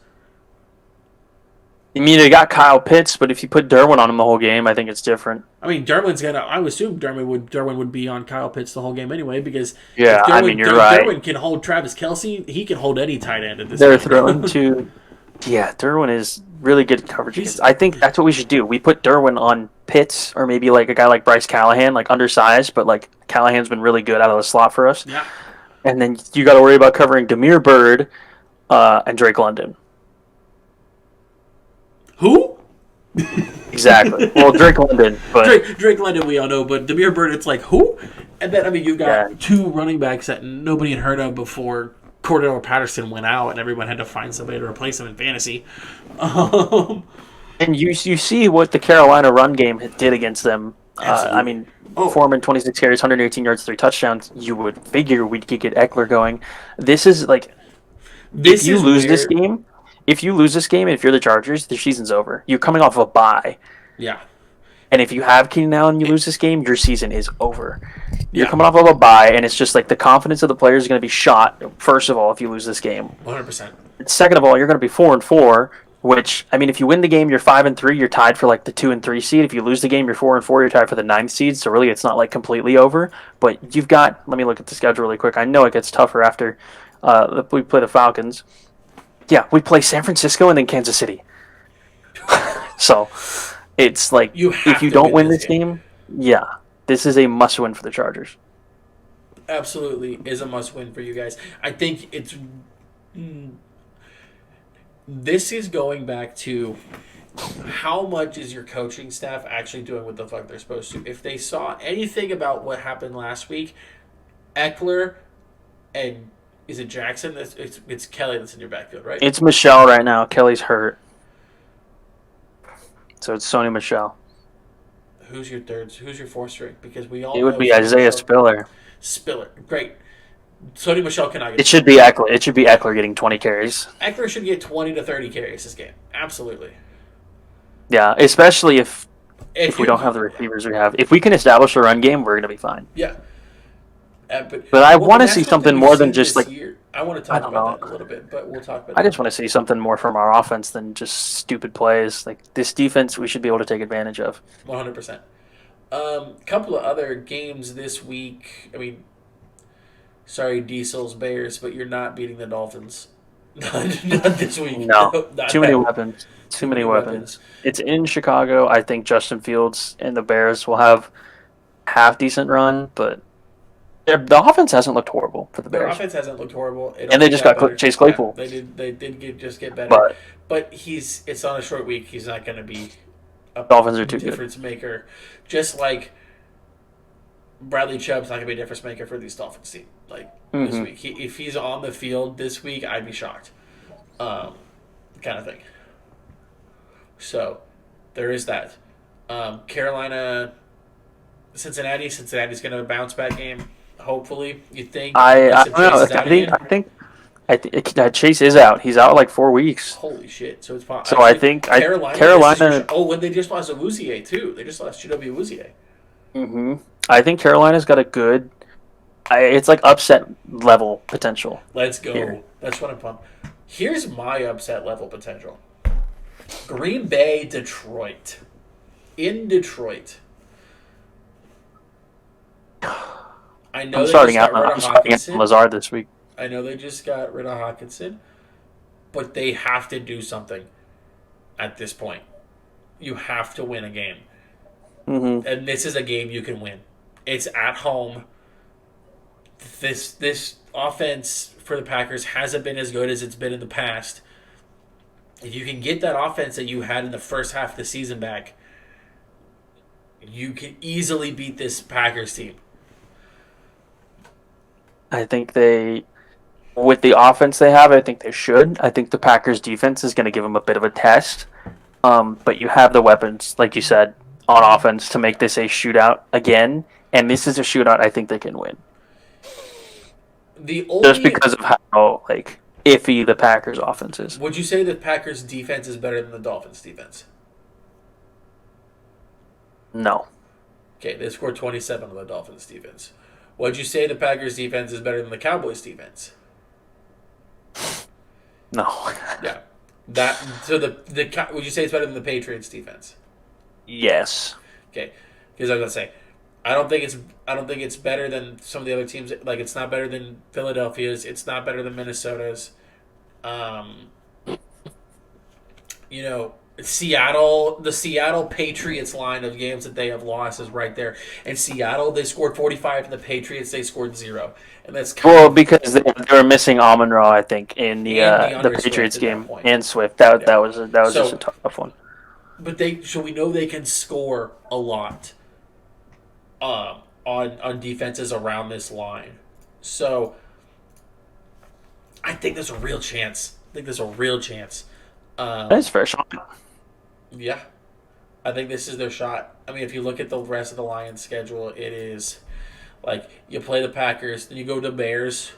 You mean they got Kyle Pitts, but if you put Derwin on him the whole game, I think it's different. I mean, I would assume Derwin would be on Kyle Pitts the whole game anyway because you're right. Derwin can hold Travis Kelce. He can hold any tight end at this. They're throwing to, Derwin is really good coverage. I think that's what we should do. We put Derwin on Pitts or maybe a guy like Bryce Callahan, undersized, but Callahan's been really good out of the slot for us. Yeah. And then you got to worry about covering Damiere Byrd and Drake London. Who? Exactly. Well, Drake London, but Drake London, we all know, but Demir Bird, it's like who? And then you've got two running backs that nobody had heard of before Cordell Patterson went out, and everyone had to find somebody to replace him in fantasy. And you see what the Carolina run game did against them. Foreman, 26 carries, 118 yards, 3 touchdowns. You would figure we could get Eckler going. This is like, if you lose this game, if you're the Chargers, the season's over. You're coming off of a bye. Yeah. And if you have Keenan Allen and you lose this game, your season is over. You're coming off of a bye, and it's just like the confidence of the players is going to be shot, first of all, if you lose this game. 100%. Second of all, you're going to be 4-4, which, I mean, if you win the game, you're 5-3, you're tied for like the 2 and 3 seed. If you lose the game, you're 4-4, you're tied for the 9th seed. So really, it's not like completely over. But you've got, let me look at the schedule really quick. I know it gets tougher after we play the Falcons. Yeah, we play San Francisco and then Kansas City. So it's like, if you don't win this game, this is a must-win for the Chargers. Absolutely is a must-win for you guys. I think it's... This is going back to how much is your coaching staff actually doing what the fuck they're supposed to. If they saw anything about what happened last week, Eckler and... Is it Jackson? It's Kelly that's in your backfield, right? It's Michelle right now. Kelly's hurt. So it's Sony Michelle. Who's your fourth string? Because we all It would be Isaiah Spiller. Great. Sony Michelle cannot get... It should be Eckler. It should be Eckler getting 20 carries. Eckler should get 20 to 30 carries this game. Absolutely. Yeah, especially if we don't have the receivers we have. If we can establish a run game, we're going to be fine. Yeah. But I want to see something more than just like... I want to talk about that a little bit, but we'll talk about that. I just want to see something more from our offense than just stupid plays. Like, this defense, we should be able to take advantage of. 100%. Couple of other games this week. I mean, sorry, Diesel's Bears, but you're not beating the Dolphins. Not this week. No. Too many weapons. Too many weapons. It's in Chicago. I think Justin Fields and the Bears will have half-decent run, but... The offense hasn't looked horrible for the Bears. Their offense hasn't looked horrible. And they just got Chase Claypool. Yeah, they did get better. But it's on a short week. He's not going to be a Dolphins are too difference maker. Just like Bradley Chubb's not going to be a difference maker for these Dolphins team. This week, if he's on the field this week, I'd be shocked. Kind of thing. So there is that. Carolina, Cincinnati. Cincinnati's going to have a bounce back game. Hopefully, you think? I don't know. I think Chase is out. He's out like 4 weeks. Holy shit! So it's fine. So I think Carolina. When they just lost Awuzie too. They just lost Chidobe Awuzie. I think Carolina's got a good. It's like upset level potential. Let's go. Here. That's what I'm pumped. Here's my upset level potential. Green Bay, Detroit. In Detroit. I'm starting out Lazard this week. I know they just got rid of Hawkinson, but they have to do something at this point. You have to win a game. And this is a game you can win. It's at home. This offense for the Packers hasn't been as good as it's been in the past. If you can get that offense that you had in the first half of the season back, you can easily beat this Packers team. I think with the offense they have, I think they should. I think the Packers defense is going to give them a bit of a test. But you have the weapons, like you said, on offense to make this a shootout again. And this is a shootout I think they can win. Just because of how iffy the Packers offense is. Would you say the Packers defense is better than the Dolphins defense? No. Okay, they scored 27 on the Dolphins defense. Would you say the Packers defense is better than the Cowboys defense? No. Yeah. Would you say it's better than the Patriots defense? Yes. Okay. Because I was gonna say, I don't think it's better than some of the other teams. Like, it's not better than Philadelphia's. It's not better than Minnesota's. Seattle, the Seattle Patriots line of games that they have lost is right there. In Seattle, they scored 45, and the Patriots, they scored 0. And that's because they were missing Amon-Ra, I think, in the Patriots game, and Swift. That was just a tough one. but we know they can score a lot on defenses around this line. So I think there's a real chance. That's a fair shot. Yeah. I think this is their shot. I mean, if you look at the rest of the Lions' schedule, it is like you play the Packers, then you go to the Bears.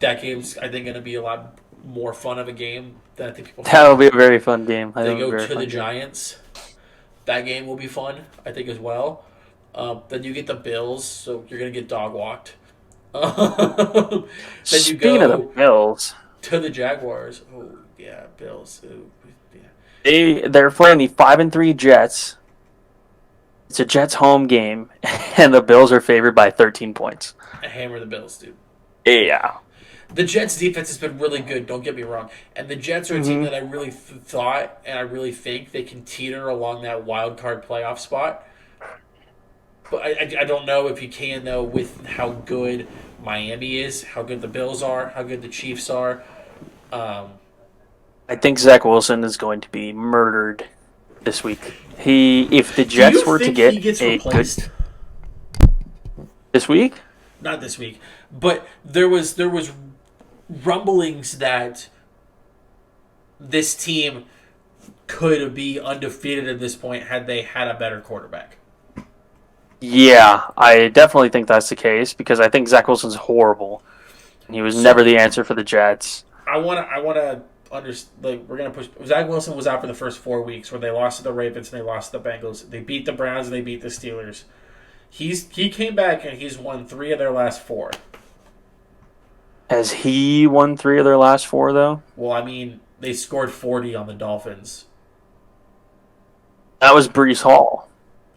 That game's, I think, going to be a lot more fun of a game than I think people think. That will be a very fun game. They go to the Giants. That game will be fun, I think, as well. Then you get the Bills, so you're going to get dog walked. Then you Speaking of the Bills, to the Jaguars. Oh yeah, Bills. Ooh, yeah. They're playing the 5-3 Jets. It's a Jets home game, and the Bills are favored by 13 points. I hammer the Bills, dude. Yeah. The Jets' defense has been really good, don't get me wrong. And the Jets are a team that I really thought and I really think they can teeter along that wild card playoff spot. But I don't know if you can, though, with how good Miami is, how good the Bills are, how good the Chiefs are. I think Zach Wilson is going to be murdered this week. If the Jets were to get he gets replaced this week? Not this week, but there was rumblings that this team could be undefeated at this point had they had a better quarterback. Yeah, I definitely think that's the case because I think Zach Wilson's horrible. He was never the answer for the Jets. I want to understand. Like, we're gonna push. Zach Wilson was out for the first 4 weeks where they lost to the Ravens and they lost to the Bengals. They beat the Browns and they beat the Steelers. He came back and he's won 3 of their last 4. Has he won 3 of their last 4 though? Well, I mean, they scored 40 on the Dolphins. That was Breece Hall.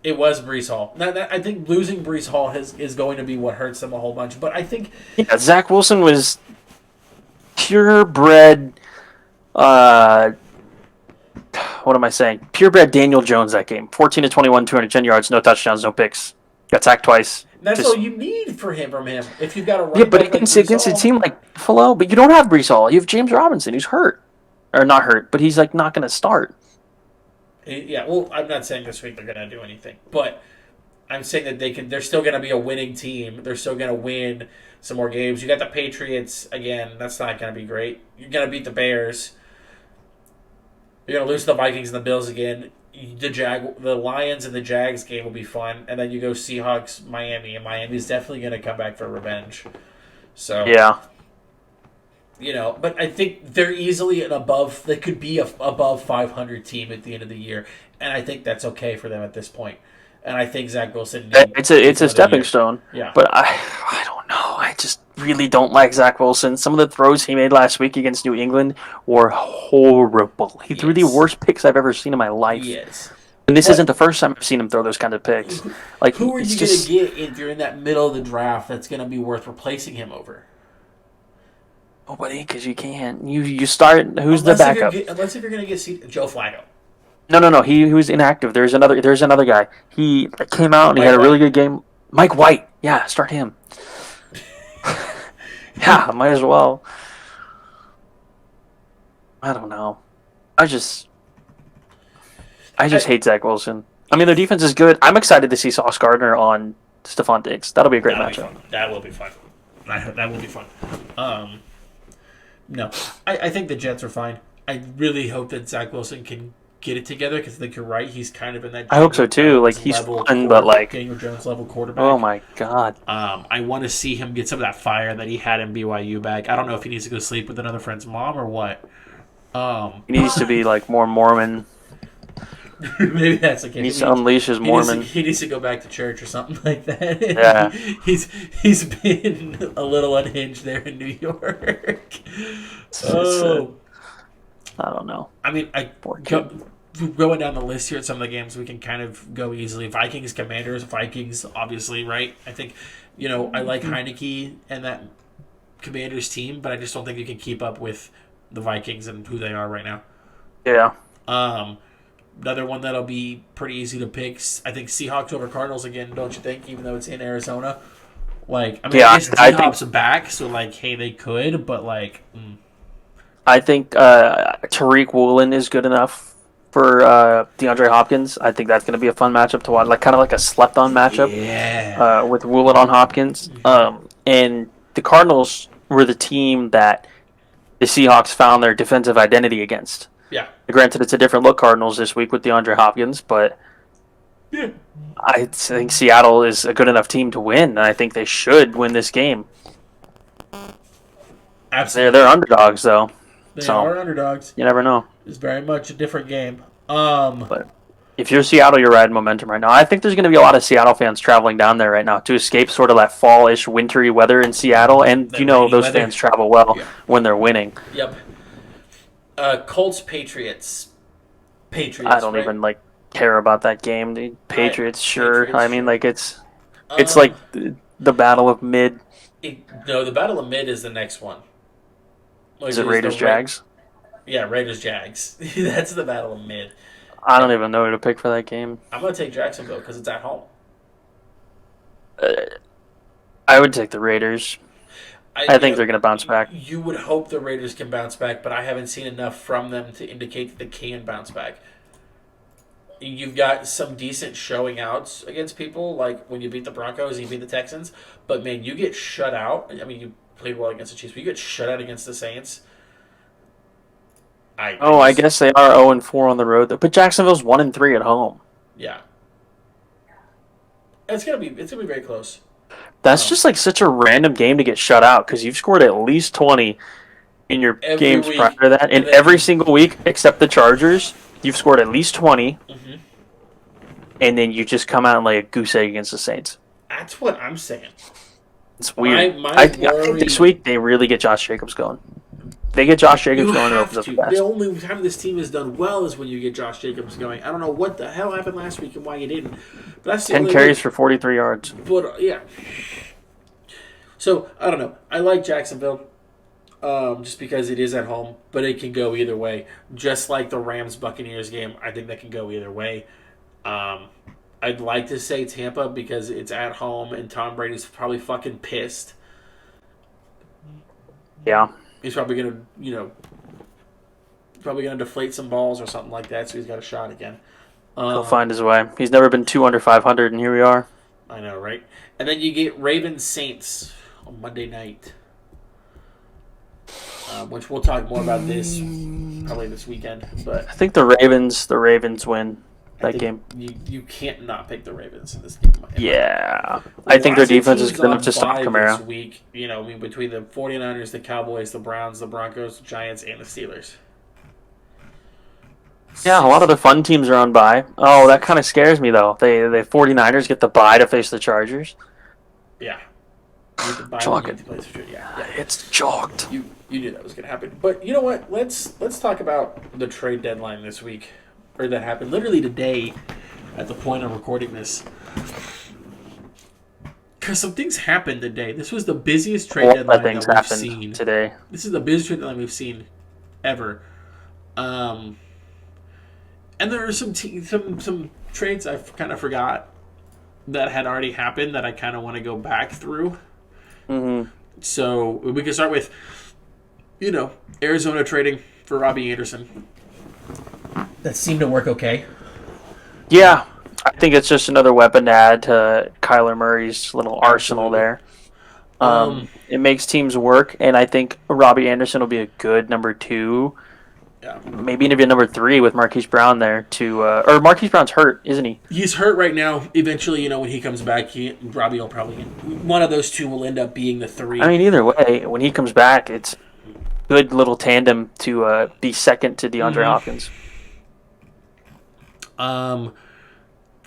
It was Breece Hall. I think losing Breece Hall is going to be what hurts them a whole bunch. But I think Zach Wilson was purebred. What am I saying? Purebred Daniel Jones that game. 14 to 21, 210 yards, no touchdowns, no picks. Got sacked twice. That's all you need from him. If you've got a running back against a team like Buffalo, but you don't have Breece Hall. You have James Robinson, who's hurt, or not hurt, but he's like not going to start. Yeah, well, I'm not saying this week they're going to do anything, but I'm saying that they're still going to be a winning team. They're still going to win some more games. You got the Patriots again. That's not going to be great. You're going to beat the Bears. You're going to lose to the Vikings and the Bills again. The Lions and the Jags game will be fun, and then you go Seahawks, Miami, and Miami's definitely going to come back for revenge. So yeah. But I think they're easily they could be above 500 team at the end of the year, and I think that's okay for them at this point. And I think Zach Wilson it's a stepping stone. Yeah. But I don't know. I just really don't like Zach Wilson. Some of the throws he made last week against New England were horrible. He threw the worst picks I've ever seen in my life. Yes. And this isn't the first time I've seen him throw those kind of picks. Like, who are you going to get if you're in that middle of the draft that's going to be worth replacing him over? Nobody, because you can't. You start. Who's the backup? Unless if you're going to get Joe Flacco. No. He was inactive. There's another guy. He came out and he had a really good game. Mike White. Yeah, start him. Yeah, might as well. I don't know. I just hate Zach Wilson. I mean, their defense is good. I'm excited to see Sauce Gardner on Stephon Diggs. That'll be a great matchup. That will be fun. That will be fun. No, I think the Jets are fine. I really hope that Zach Wilson can get it together because I think you're right. He's kind of in that. I hope so too. Like he's fun, but like Daniel Jones level quarterback. Oh my god. I want to see him get some of that fire that he had in BYU back. I don't know if he needs to go sleep with another friend's mom or what. He needs to be like more Mormon. Maybe that's the case. He needs to unleash his Mormon. He needs to go back to church or something like that. Yeah. he's been a little unhinged there in New York. I don't know. I mean, going down the list here at some of the games, we can kind of go easily. Vikings, Commanders, Vikings, obviously, right? I think, I like Heineke and that Commanders team, but I just don't think you can keep up with the Vikings and who they are right now. Yeah. Another one that'll be pretty easy to pick. I think Seahawks over Cardinals again, don't you think? Even though it's in Arizona, I guess D-Hop's back, so hey, they could, but I think Tariq Woolen is good enough for DeAndre Hopkins. I think that's going to be a fun matchup to watch, like kind of like a slept-on matchup with Woolen on Hopkins. And the Cardinals were the team that the Seahawks found their defensive identity against. Yeah. Granted, it's a different look Cardinals this week with DeAndre Hopkins, but I think Seattle is a good enough team to win, and I think they should win this game. Absolutely. They're underdogs, though. They are underdogs. You never know. It's very much a different game. But if you're Seattle, you're riding momentum right now. I think there's going to be a lot of Seattle fans traveling down there right now to escape sort of that fall-ish, wintry weather in Seattle. And those fans travel well when they're winning. Yep. Colts, Patriots. I don't even care about that game. The Patriots, sure. Patriots, I mean, it's like the battle of mid. No, the battle of mid is the next one. Is it Raiders Jags? Yeah, Raiders Jags. That's the battle of mid. I don't even know who to pick for that game. I'm gonna take Jacksonville because it's at home. I would take the Raiders. I think they're going to bounce back. You would hope the Raiders can bounce back, but I haven't seen enough from them to indicate that they can bounce back. You've got some decent showing outs against people, like when you beat the Broncos and you beat the Texans. But, man, you get shut out. I mean, you played well against the Chiefs, but you get shut out against the Saints. I guess they are 0-4 on the road, though. But Jacksonville's 1-3 at home. Yeah. It's gonna be very close. That's just such a random game to get shut out because you've scored at least 20 in your games prior to that. And every single week except the Chargers, you've scored at least 20. Mm-hmm. And then you just come out and lay a goose egg against the Saints. That's what I'm saying. It's weird. I think this week they really get Josh Jacobs going. They get Josh Jacobs going. The only time this team has done well is when you get Josh Jacobs going. I don't know what the hell happened last week and why you didn't. But that's 10 carries for 43 yards. But yeah. So I don't know. I like Jacksonville, just because it is at home, but it can go either way. Just like the Rams Buccaneers game, I think that can go either way. I'd like to say Tampa because it's at home and Tom Brady's probably fucking pissed. Yeah. He's probably gonna, deflate some balls or something like that. So he's got a shot again. He'll find his way. He's never been 2 under 500, and here we are. I know, right? And then you get Ravens Saints on Monday night, which we'll talk more about this probably this weekend. But I think the Ravens win that game. You can't not pick the Ravens in this game. I think their defense is good enough to stop Kamara. This week, between the 49ers, the Cowboys, the Browns, the Broncos, the Giants, and the Steelers. Yeah, a lot of the fun teams are on bye. Oh, that kind of scares me, though. The 49ers get the bye to face the Chargers. Yeah. Chalk it. Yeah, it's chalked. You knew that was going to happen. But you know what? Let's talk about the trade deadline this week. Or that happened literally today at the point of recording this. Because some things happened today. This was the busiest trade deadline that we've seen today. This is the busiest trade deadline we've seen ever. And there are some trades I kind of forgot that had already happened that I kind of want to go back through. Mm-hmm. So we can start with, Arizona trading for Robbie Anderson. That seemed to work okay. Yeah, I think it's just another weapon to add to Kyler Murray's little arsenal there. It makes teams work, and I think Robbie Anderson will be a good number 2. Yeah. Maybe even number 3 with Marquise Brown there or Marquise Brown's hurt, isn't he? He's hurt right now. Eventually, when he comes back, Robbie will probably one of those two will end up being the 3. I mean, either way, when he comes back, it's good little tandem to be second to DeAndre Hopkins.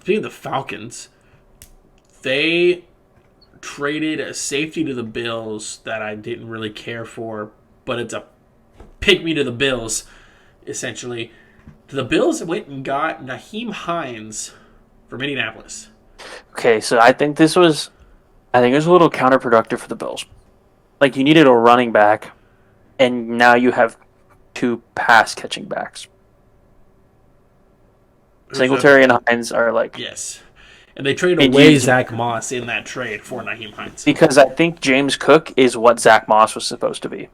Speaking of the Falcons, they traded a safety to the Bills that I didn't really care for, but it's a pick me to the Bills, essentially. The Bills went and got Nyheim Hines from Indianapolis. Okay, so I think it was a little counterproductive for the Bills. You needed a running back, and now you have 2 pass-catching backs. Singletary and Hines are Yes. And they traded away Zach Moss in that trade for Nyheim Hines. Because I think James Cook is what Zach Moss was supposed to be.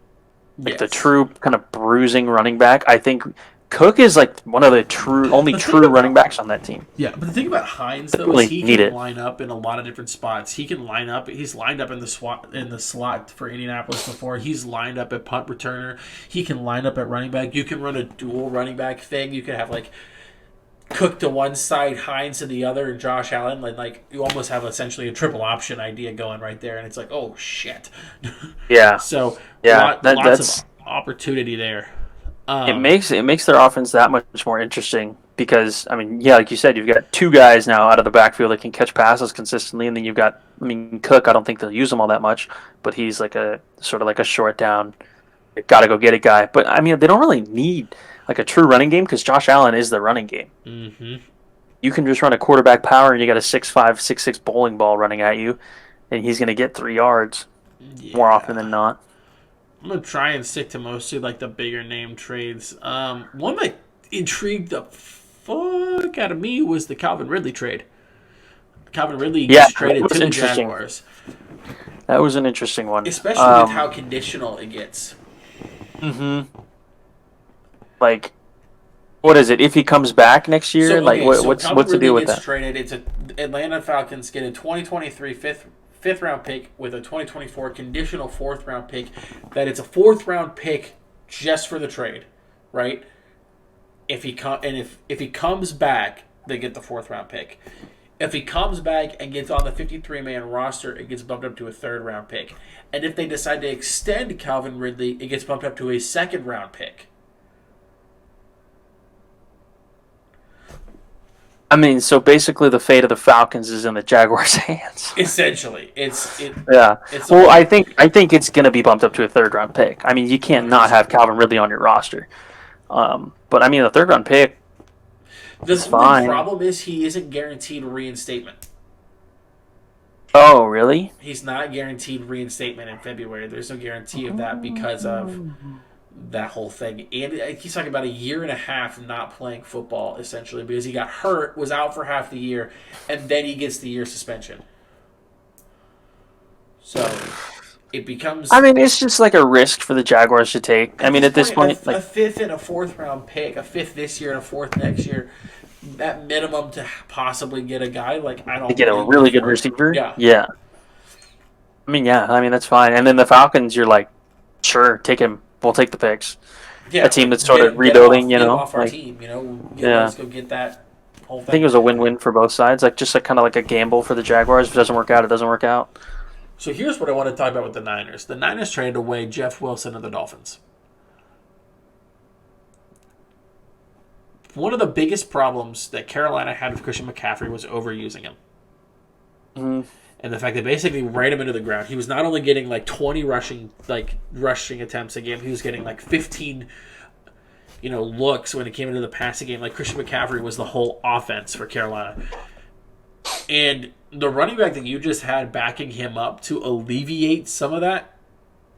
The true kind of bruising running back. I think Cook is like one of the only true running backs on that team. Yeah, but the thing about Hines though really is he can line up in a lot of different spots. He can line up. He's lined up in the slot for Indianapolis before. He's lined up at punt returner. He can line up at running back. You can run a dual running back thing. You can have like Cook to one side, Hines to the other, and Josh Allen. Like you almost have essentially a triple option idea going right there, and it's like, oh shit. Yeah. So yeah, lots of opportunity there. It makes their offense that much more interesting because I mean, yeah, like you said, you've got two guys now out of the backfield that can catch passes consistently, and then you've got, I mean, Cook. I don't think they'll use him all that much, but he's like a sort of like a short down, got to go get it guy. But I mean, they don't really need like a true running game because Josh Allen is the running game. Mm-hmm. You can just run a quarterback power, and you got a 6'5", 6'6" bowling ball running at you, and he's going to get 3 yards more often than not. I'm going to try and stick to mostly like the bigger name trades. One that intrigued the fuck out of me was the Calvin Ridley trade. Calvin Ridley gets traded to the Jaguars. That was an interesting one. Especially with how conditional it gets. Mm-hmm. Like, what is it? If he comes back next year? So, what's the deal with that? Traded. It's Atlanta Falcons get a 2023 fifth round pick with a 2024 conditional 4th round pick. That it's a 4th round pick just for the trade, right? If he comes back, they get the 4th round pick. If he comes back and gets on the 53-man roster, it gets bumped up to a 3rd round pick. And if they decide to extend Calvin Ridley, it gets bumped up to a 2nd round pick. I mean, so basically the fate of the Falcons is in the Jaguars' hands. Essentially. I think it's going to be bumped up to a 3rd round pick. I mean, you can't not have Calvin Ridley on your roster. But I mean, the 3rd round pick is fine. The problem is he isn't guaranteed reinstatement. Oh, really? He's not guaranteed reinstatement in February. There's no guarantee of that because of that whole thing. And he's talking about a year and a half not playing football, essentially, because he got hurt, was out for half the year, and then he gets the year suspension. So it becomes... I mean, it's just like a risk for the Jaguars to take. I mean, at this point... A 5th and a 4th round pick, a 5th this year and a 4th next year, that minimum to possibly get a guy, like, I don't... To get a really good receiver? Yeah. I mean, that's fine. And then the Falcons, you're like, sure, take him. We'll take the picks. Yeah, a team that's sort of rebuilding, get off our team, let's go get that whole thing. I think it was a win-win for both sides, like just like kind of like a gamble for the Jaguars. If it doesn't work out, it doesn't work out. So here's what I want to talk about with the Niners. The Niners traded away Jeff Wilson of the Dolphins. One of the biggest problems that Carolina had with Christian McCaffrey was overusing him. Mm-hmm. And the fact that basically ran him into the ground. He was not only getting like 20 rushing attempts a game, he was getting like 15 looks when it came into the passing game. Like Christian McCaffrey was the whole offense for Carolina. And the running back that you just had backing him up to alleviate some of that,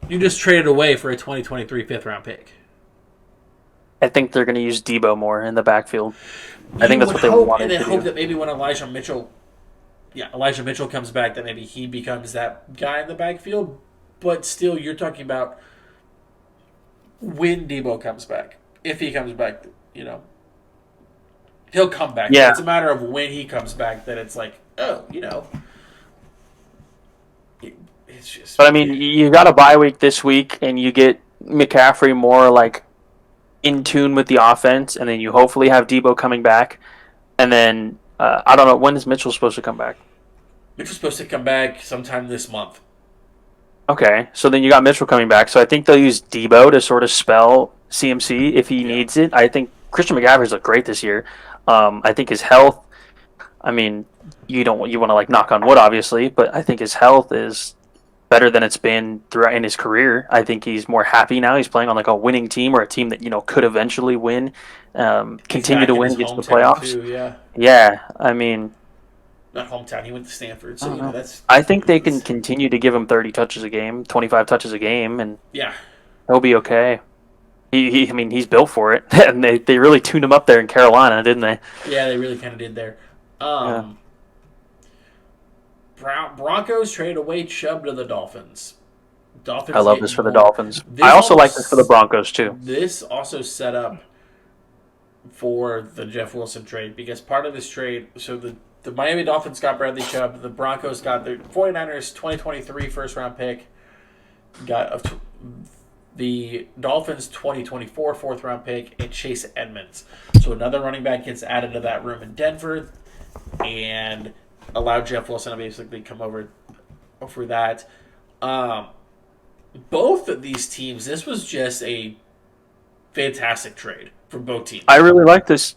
you just traded away for a 2023 5th round pick. I think they're going to use Debo more in the backfield. I think that's what they wanted to do. And then hope that maybe when Elijah Mitchell comes back, that maybe he becomes that guy in the backfield. But still, you're talking about when Debo comes back. If he comes back, he'll come back. Yeah. It's a matter of when he comes back that it's like, it's just... But, I mean, you got a bye week this week, and you get McCaffrey more, like, in tune with the offense, and then you hopefully have Debo coming back. And then... I don't know. When is Mitchell supposed to come back? Mitchell's supposed to come back sometime this month. Okay, so then you got Mitchell coming back. So I think they'll use Debo to sort of spell CMC if he needs it. I think Christian McCaffrey's looked great this year. I think his health, I mean, you want to like knock on wood, obviously, but I think his health is better than it's been throughout in his career. I think he's more happy now. He's playing on like a winning team or a team that could eventually win, continue to win, get to the playoffs. Too, yeah. I mean, not hometown. He went to Stanford, so that's. I think they can continue to give him 30 touches a game, 25 touches a game, and yeah, he'll be okay. He's built for it, and they really tuned him up there in Carolina, didn't they? Yeah, they really kind of did there. Broncos traded away Chubb to the Dolphins. I love this for the Dolphins. I also like this for the Broncos, too. This also set up for the Jeff Wilson trade, because part of this trade, so the Miami Dolphins got Bradley Chubb, the Broncos got their 49ers 2023 first round pick, got the Dolphins 2024 fourth round pick, and Chase Edmonds. So another running back gets added to that room in Denver and allowed Jeff Wilson to basically come over for that. Both of these teams, this was just a fantastic trade for both teams. I really like this.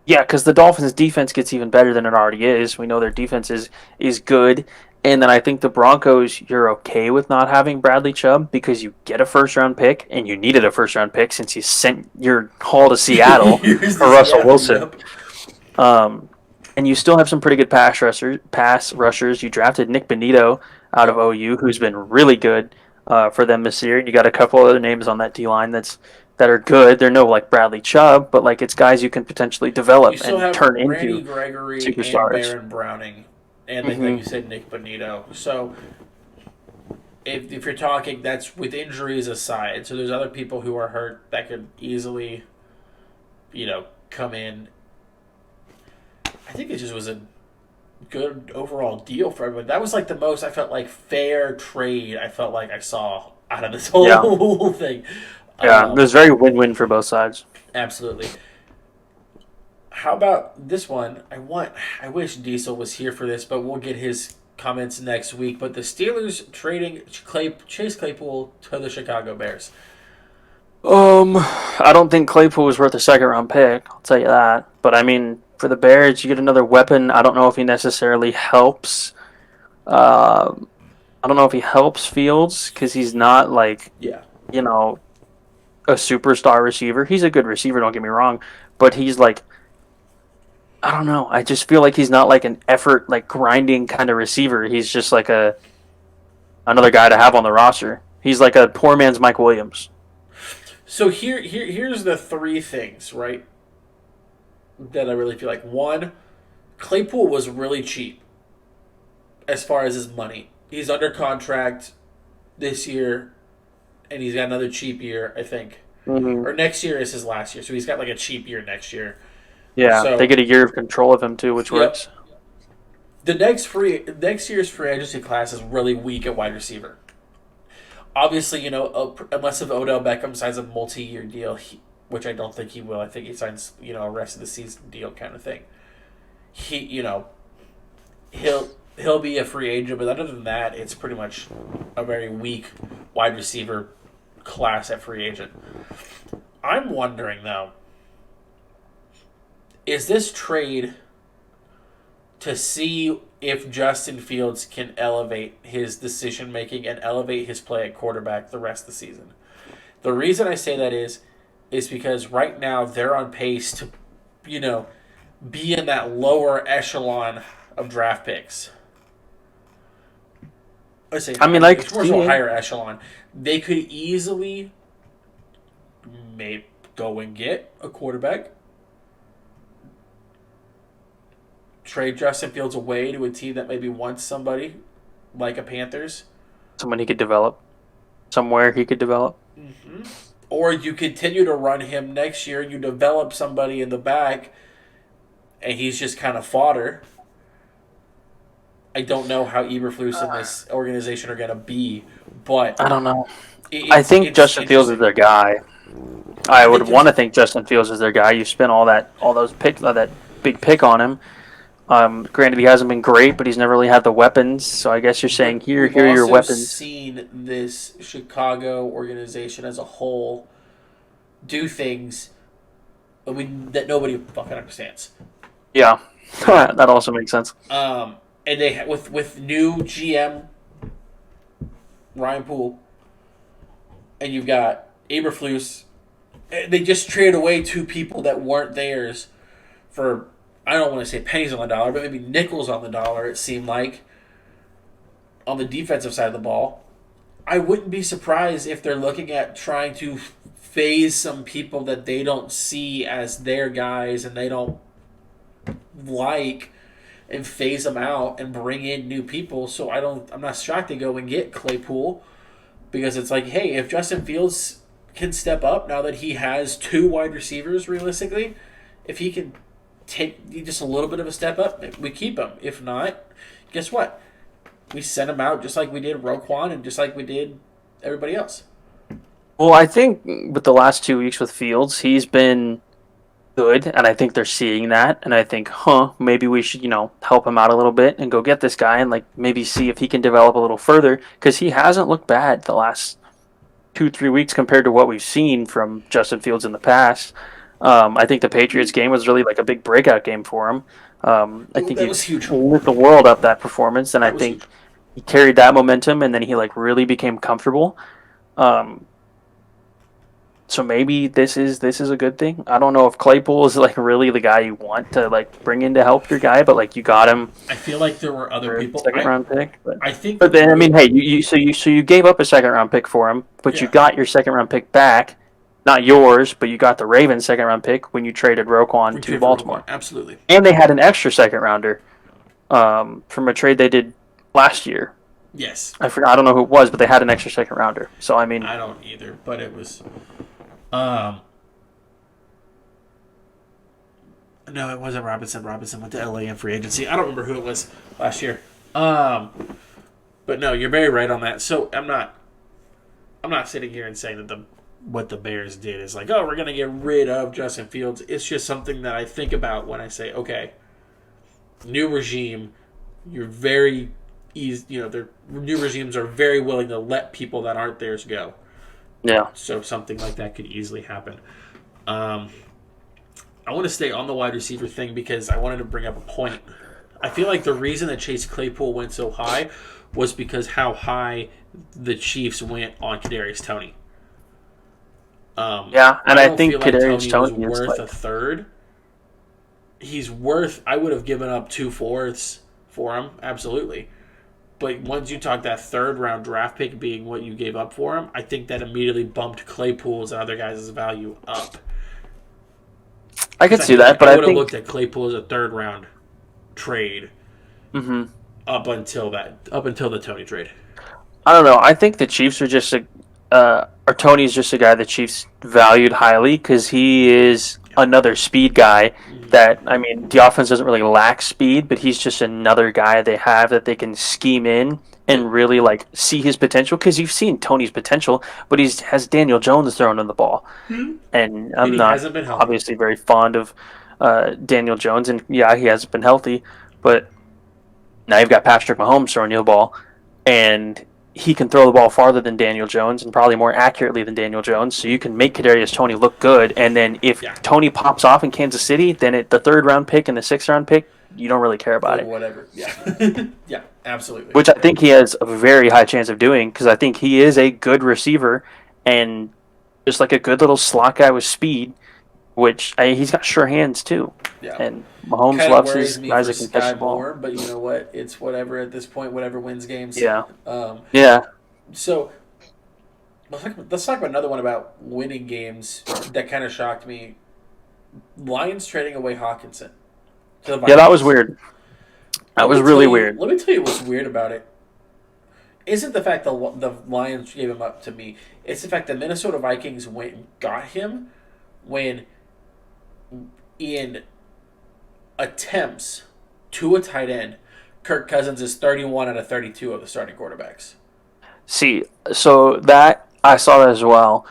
Yeah, because the Dolphins' defense gets even better than it already is. We know their defense is good. And then I think the Broncos, you're okay with not having Bradley Chubb because you get a first-round pick, and you needed a first-round pick since you sent your haul to Seattle for Russell Wilson. Yep. And you still have some pretty good pass rushers. You drafted Nick Bonito out of OU, who's been really good for them this year. You got a couple other names on that D-line that are good. They're no like Bradley Chubb, but like it's guys you can potentially develop and turn Randy into Gregory superstars. And Baron Browning, and like you said, Nick Bonito. So if you're talking, that's with injuries aside. So there's other people who are hurt that could easily, come in. I think it just was a good overall deal for everyone. That was like the most I felt like fair trade I felt like I saw out of this whole thing. Yeah, it was very win-win for both sides. Absolutely. How about this one? I wish Diesel was here for this, but we'll get his comments next week. But the Steelers trading Chase Claypool to the Chicago Bears. I don't think Claypool was worth a second-round pick. I'll tell you that. But I mean, for the Bears, you get another weapon. I don't know if he necessarily helps. I don't know if he helps Fields because he's not like, a superstar receiver. He's a good receiver, don't get me wrong, but he's like, I don't know. I just feel like he's not like an effort, like grinding kind of receiver. He's just like another guy to have on the roster. He's like a poor man's Mike Williams. So here's the three things, right, that I really feel like. One, Claypool was really cheap as far as his money. He's under contract this year, and he's got another cheap year, I think. Mm-hmm. Or next year is his last year, so he's got like a cheap year next year. Yeah, so, they get a year of control of him too, which works. The next year's free agency class is really weak at wide receiver. Obviously, unless if Odell Beckham signs a multi-year deal, which I don't think he will. I think he signs, a rest of the season deal kind of thing. He'll be a free agent, but other than that, it's pretty much a very weak wide receiver class at free agent. I'm wondering, though, is this trade to see if Justin Fields can elevate his decision-making and elevate his play at quarterback the rest of the season? The reason I say that is because right now they're on pace to, be in that lower echelon of draft picks. It's more so a higher echelon. They could easily go and get a quarterback, trade Justin Fields away to a team that maybe wants somebody like a Panthers. Someone he could develop. Somewhere he could develop. Mm-hmm. Or you continue to run him next year and you develop somebody in the back and he's just kind of fodder. I don't know how Eberflus and this organization are going to be, but I don't know. I think Justin Fields is their guy. I would want to think Justin Fields is their guy. You spent all those picks, that big pick on him. Granted, he hasn't been great, but he's never really had the weapons. So I guess you're saying here are your weapons. We've seen this Chicago organization as a whole do things that nobody fucking understands. Yeah, that also makes sense. And they with new GM Ryan Poole, and you've got Eberflus. They just traded away two people that weren't theirs for, I don't want to say pennies on the dollar, but maybe nickels on the dollar, it seemed like, on the defensive side of the ball. I wouldn't be surprised if they're looking at trying to phase some people that they don't see as their guys and they don't like, and phase them out and bring in new people. So I'm not shocked to go and get Claypool, because it's like, hey, if Justin Fields can step up now that he has two wide receivers realistically, if he can take just a little bit of a step up, we keep him. If not, guess what? We send him out just like we did Roquan and just like we did everybody else. Well, I think with the last 2 weeks with Fields, he's been good, and I think they're seeing that, and I think, maybe we should, help him out a little bit and go get this guy and like maybe see if he can develop a little further because he hasn't looked bad the last 2-3 weeks compared to what we've seen from Justin Fields in the past. I think the Patriots game was really like a big breakout game for him. I think that was huge. Lit the world up that performance, and I think huge. He carried that momentum, and then he like really became comfortable. Um, so maybe this is a good thing. I don't know if Claypool is like really the guy you want to like bring in to help your guy, but like you got him. I feel like there were other people. Second round pick, but I think. But then I mean, hey, you gave up a second round pick for him, but you got your second round pick back. Not yours, but you got the Ravens second round pick when you traded Roquan to Baltimore. Roquan, absolutely. And they had an extra second rounder from a trade they did last year. Yes. I forgot. I don't know who it was, but they had an extra second rounder. So I mean, I don't either, but it was. No, it wasn't Robinson. Robinson went to LA in free agency. I don't remember who it was last year. But no, you're very right on that. So I'm not sitting here and saying that what the Bears did is like, oh, we're gonna get rid of Justin Fields. It's just something that I think about when I say, okay, new regime. You're very easy. Their new regimes are very willing to let people that aren't theirs go. Yeah. So something like that could easily happen. I want to stay on the wide receiver thing because I wanted to bring up a point. I feel like the reason that Chase Claypool went so high was because how high the Chiefs went on Kadarius Toney. Yeah, and I think Kadarius Toney was worth a third. He's worth. I would have given up 2/4 for him, absolutely. But once you talk that third round draft pick being what you gave up for him, I think that immediately bumped Claypool's and other guys' value up. I could see that, but I would have think looked at Claypool as a third round trade up until the Toney trade. I don't know. I think the Chiefs are just or Toney's just a guy the Chiefs valued highly because he is another speed guy. That I mean, the offense doesn't really lack speed, but he's just another guy they have that they can scheme in and really like see his potential. Because you've seen Toney's potential, but he has Daniel Jones throwing him the ball, and I'm not obviously very fond of Daniel Jones, and yeah, he hasn't been healthy, but now you've got Patrick Mahomes throwing you the ball, and he can throw the ball farther than Daniel Jones and probably more accurately than Daniel Jones, so you can make Kadarius Toney look good. And then if Toney pops off in Kansas City, then the third round pick and the sixth round pick, you don't really care about it. Whatever. Yeah. Yeah, absolutely. Which I think he has a very high chance of doing because I think he is a good receiver and just like a good little slot guy with speed, which he's got sure hands too. Yeah. And Mahomes loves his guys that can catch the ball. More, but you know what? It's whatever at this point. Whatever wins games. Yeah. Yeah. So let's talk about another one about winning games that kind of shocked me. Lions trading away Hawkinson. Yeah, that was weird. That was really weird. Let me tell you what's weird about it. Isn't the fact that the Lions gave him up to me. It's the fact that Minnesota Vikings went and got him when in attempts to a tight end, Kirk Cousins is 31 out of 32 of the starting quarterbacks. See, so that I saw that as well.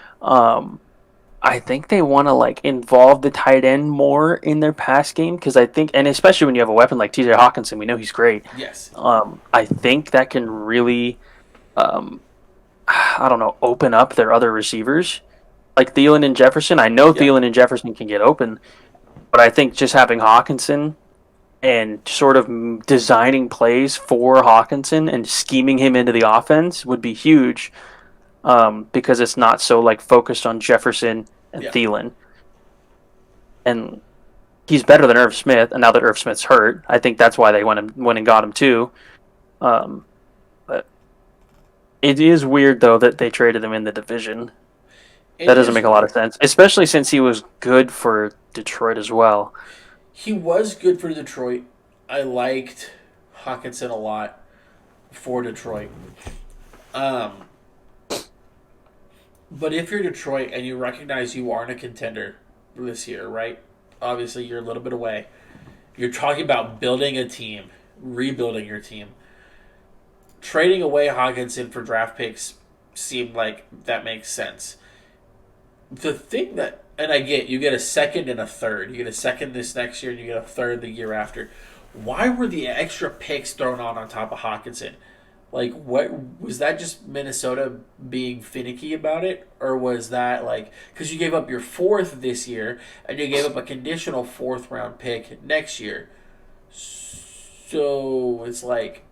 I think they want to like involve the tight end more in their pass game because I think, and especially when you have a weapon like T.J. Hawkinson, we know he's great. Yes. I think that can really, I don't know, open up their other receivers like Thielen and Jefferson. I know Thielen and Jefferson can get open, but I think just having Hawkinson and sort of designing plays for Hawkinson and scheming him into the offense would be huge because it's not so like focused on Jefferson and Thielen. And he's better than Irv Smith, and now that Irv Smith's hurt, I think that's why they went and got him too. But it is weird though that they traded him in the division. That doesn't make a lot of sense, especially since he was good for Detroit as well. He was good for Detroit. I liked Hawkinson a lot for Detroit. But if you're Detroit and you recognize you aren't a contender this year, right? Obviously, you're a little bit away. You're talking about building a team, rebuilding your team. Trading away Hawkinson for draft picks seemed like that makes sense. The thing that, and I get, you get a second and a third. You get a second this next year, and you get a third the year after. Why were the extra picks thrown on top of Hawkinson? Like, what was that? Just Minnesota being finicky about it, or was that like because you gave up your fourth this year and you gave up a conditional fourth round pick next year? So it's like,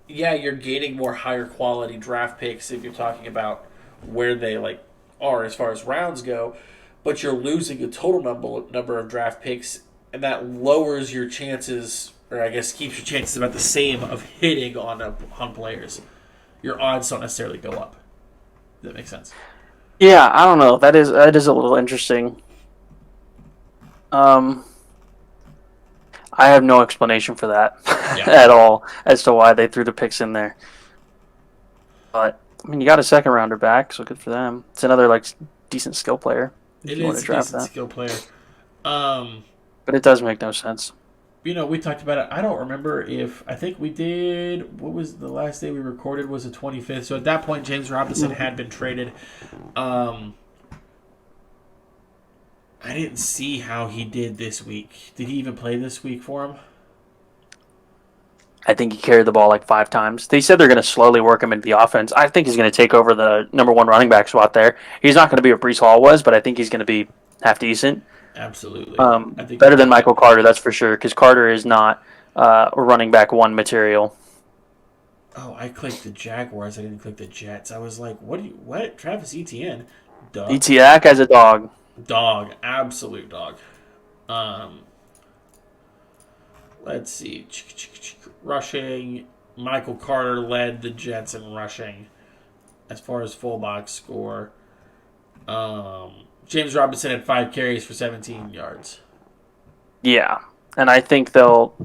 yeah, you're gaining more higher quality draft picks if you're talking about where they like are as far as rounds go, but you're losing a total number of draft picks, and that lowers your chances, or I guess keeps your chances about the same of hitting on players. Your odds don't necessarily go up. Does that make sense? Yeah, I don't know. That is a little interesting. I have no explanation for that at all as to why they threw the picks in there. But I mean, you got a second rounder back, so good for them. It's another like decent skill player. It is a decent skill player. But it does make no sense. We talked about it. I don't remember if I think we did. What was the last day we recorded? Was the 25th. So at that point, James Robinson had been traded. I didn't see how he did this week. Did he even play this week for him? I think he carried the ball like 5 times. They said they're going to slowly work him into the offense. I think he's going to take over the number 1 running back spot there. He's not going to be what Breece Hall was, but I think he's going to be half decent. Absolutely. I think better than Michael Carter, that's for sure, because Carter is not running back 1 material. Oh, I clicked the Jaguars. I didn't click the Jets. I was like, what? Travis Etienne? Duh. Etienne as a dog. Dog. Absolute dog. Let's see. Rushing. Michael Carter led the Jets in rushing as far as full box score. James Robinson had 5 carries for 17 yards. Yeah, and I think they'll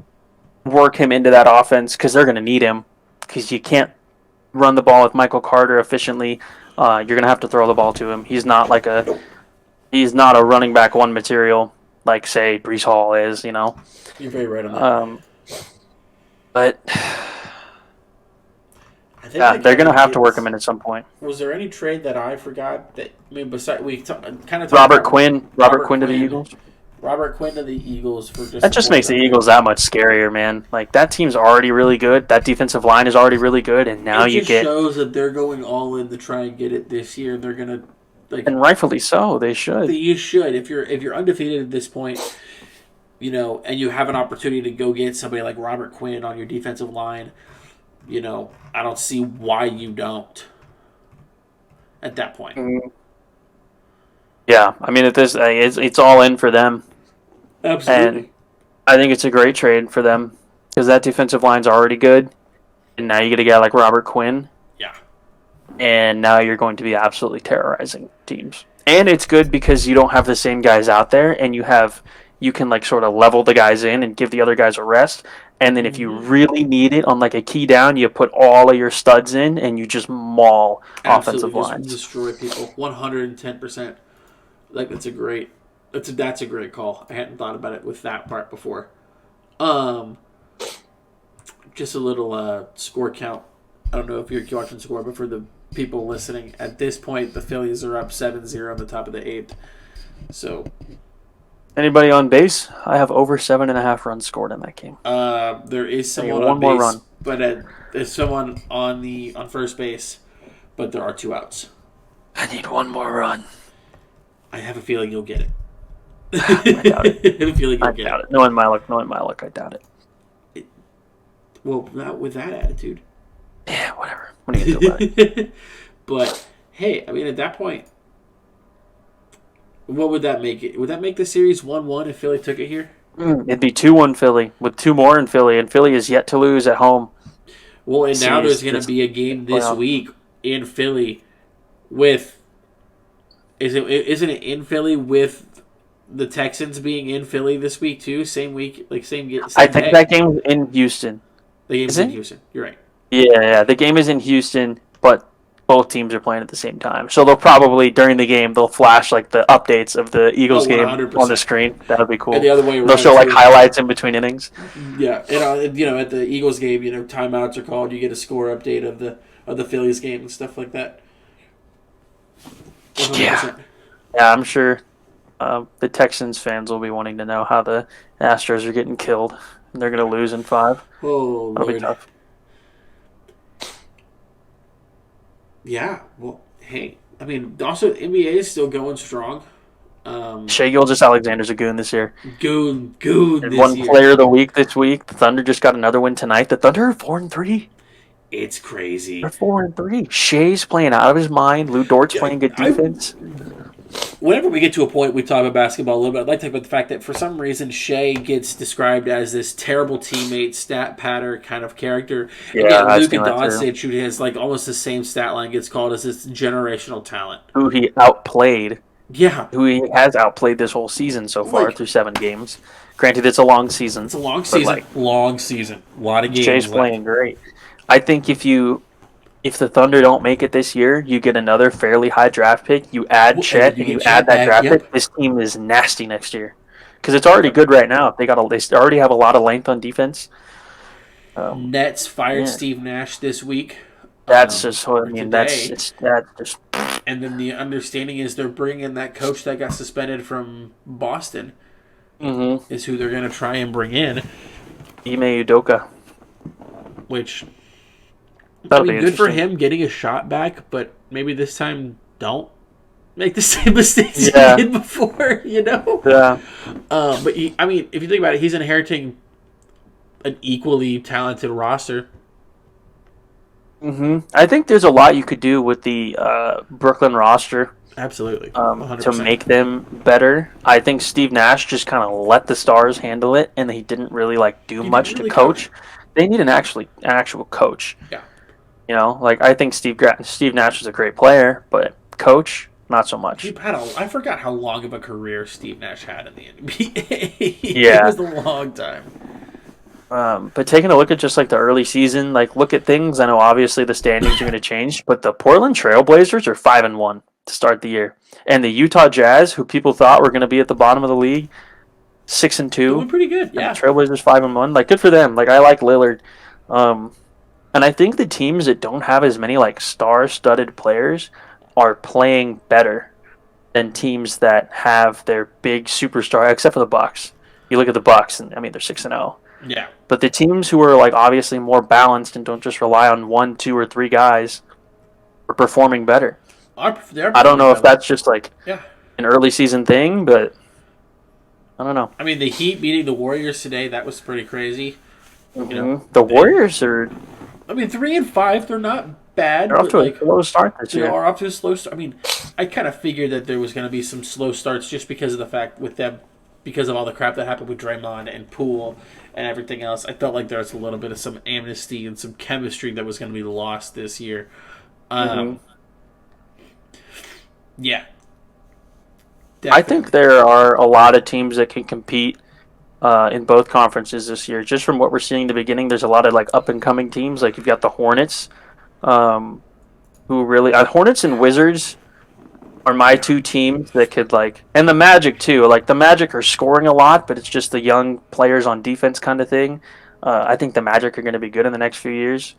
work him into that offense because they're going to need him, because you can't run the ball with Michael Carter efficiently. You're going to have to throw the ball to him. He's not a running back 1 material like, say, Breece Hall is, You're very right on that. But they're going to have to work him in at some point. Was there any trade that I forgot? Besides we kind of Robert Quinn to the Eagles. Robert Quinn to the Eagles for just that just makes the Eagles that much scarier, man. Like, that team's already really good. That defensive line is already really good, and now you get shows that they're going all in to try and get it this year. They're gonna and rightfully so. They should. You should if you're undefeated at this point. And you have an opportunity to go get somebody like Robert Quinn on your defensive line, I don't see why you don't at that point. Yeah, I mean, at this, it's all in for them. Absolutely. And I think it's a great trade for them because that defensive line's already good, and now you get a guy like Robert Quinn. Yeah. And now you're going to be absolutely terrorizing teams. And it's good because you don't have the same guys out there, and you can like sort of level the guys in and give the other guys a rest. And then if you really need it on like a key down, you put all of your studs in and you just maul offensive lines. Destroy people 110%. Like that's a great call. I hadn't thought about it with that part before. Just a little score count. I don't know if you're watching score, but for the people listening, at this point the Phillies are up 7-0 on the top of the 8th. So. Anybody on base? I have over 7.5 runs scored in that game. There is someone on base, more run. But there's someone on first base, but there are 2 outs. I need 1 more run. I have a feeling you'll get it. I doubt it. I have a feeling you'll get it. Knowing my luck, I doubt it. Well, not with that attitude. Yeah, whatever. What are you going to do about it? But hey, I mean, at that point. What would that make it? Would that make the series 1-1 if Philly took it here? It'd be 2-1 Philly, with 2 more in Philly, and Philly is yet to lose at home. Well, and now there's going to be a game this week in Philly with... Isn't it in Philly with the Texans being in Philly this week too? Same week? Same I think that game is in Houston. The game's in Houston. You're right. Yeah, the game is in Houston, but both teams are playing at the same time. So they'll probably, during the game, they'll flash like the updates of the Eagles game 100%. on the screen. That would be cool. And the other way around, they'll show like highlights in between innings. Yeah, and at the Eagles game, timeouts are called. You get a score update of the Phillies game and stuff like that. 100%. Yeah, I'm sure the Texans fans will be wanting to know how the Astros are getting killed. And they're going to lose in 5. Oh, That'll Lord. be tough. Yeah, well, hey, I mean, also NBA is still going strong. Shai Gilgeous-Alexander's a goon this year. Goon this one year. Player of the week this week. The Thunder just got another win tonight. The Thunder are 4-3. It's crazy. They're 4-3. Shai's playing out of his mind. Lou Dort's playing good defense. Whenever we get to a point we talk about basketball a little bit, I'd like to talk about the fact that for some reason Shai gets described as this terrible teammate, stat patter kind of character. Yeah, and yet Luka Doncic, who has like almost the same stat line, gets called as this generational talent. Who he outplayed. Yeah. Who he has outplayed this whole season so far through 7 games. Granted, it's a long season. It's a long season. Long season. A lot of games. Shai's playing great. I think if the Thunder don't make it this year, you get another fairly high draft pick. You add Chet and you add that draft pick. This team is nasty next year because it's already good right now. They already have a lot of length on defense. Nets fired Steve Nash this week. That's just what I mean. That's just. And then the understanding is they're bringing in that coach that got suspended from Boston. Mm-hmm. Is who they're going to try and bring in. Ime Udoka. Which. That'll be good for him getting a shot back, but maybe this time don't make the same mistakes he did before, Yeah. But if you think about it, he's inheriting an equally talented roster. Mm-hmm. I think there's a lot you could do with the Brooklyn roster. Absolutely. To make them better. I think Steve Nash just kind of let the stars handle it, and he didn't really do much to coach. They need an actual coach. Yeah. I think Steve Nash is a great player, but coach, not so much. I forgot how long of a career Steve Nash had in the NBA. Yeah. It was a long time. But taking a look at just the early season, look at things. I know obviously the standings are going to change, but the Portland Trailblazers are 5-1 to start the year, and the Utah Jazz, who people thought were going to be at the bottom of the league, 6-2. Doing pretty good. Yeah. And the Trailblazers 5-1. Good for them. I like Lillard. And I think the teams that don't have as many star-studded players are playing better than teams that have their big superstar, except for the Bucks. You look at the Bucks, and they're 6-0. Yeah. But the teams who are obviously more balanced and don't just rely on 1, 2, or 3 guys are performing better. I don't know if that's just an early season thing, but I don't know. The Heat beating the Warriors today, that was pretty crazy. Mm-hmm. The Warriors are 3-5, they're not bad. They're off to a slow start this year. They are off to a slow start. I kind of figured that there was going to be some slow starts just because of the fact with them, because of all the crap that happened with Draymond and Poole and everything else. I felt like there was a little bit of some amnesty and some chemistry that was going to be lost this year. Yeah. Definitely. I think there are a lot of teams that can compete in both conferences this year. Just from what we're seeing in the beginning, there's a lot of up-and-coming teams. You've got the Hornets, who really... Hornets and Wizards are my 2 teams that could, and the Magic, too. The Magic are scoring a lot, but it's just the young players on defense kind of thing. I think the Magic are going to be good in the next few years.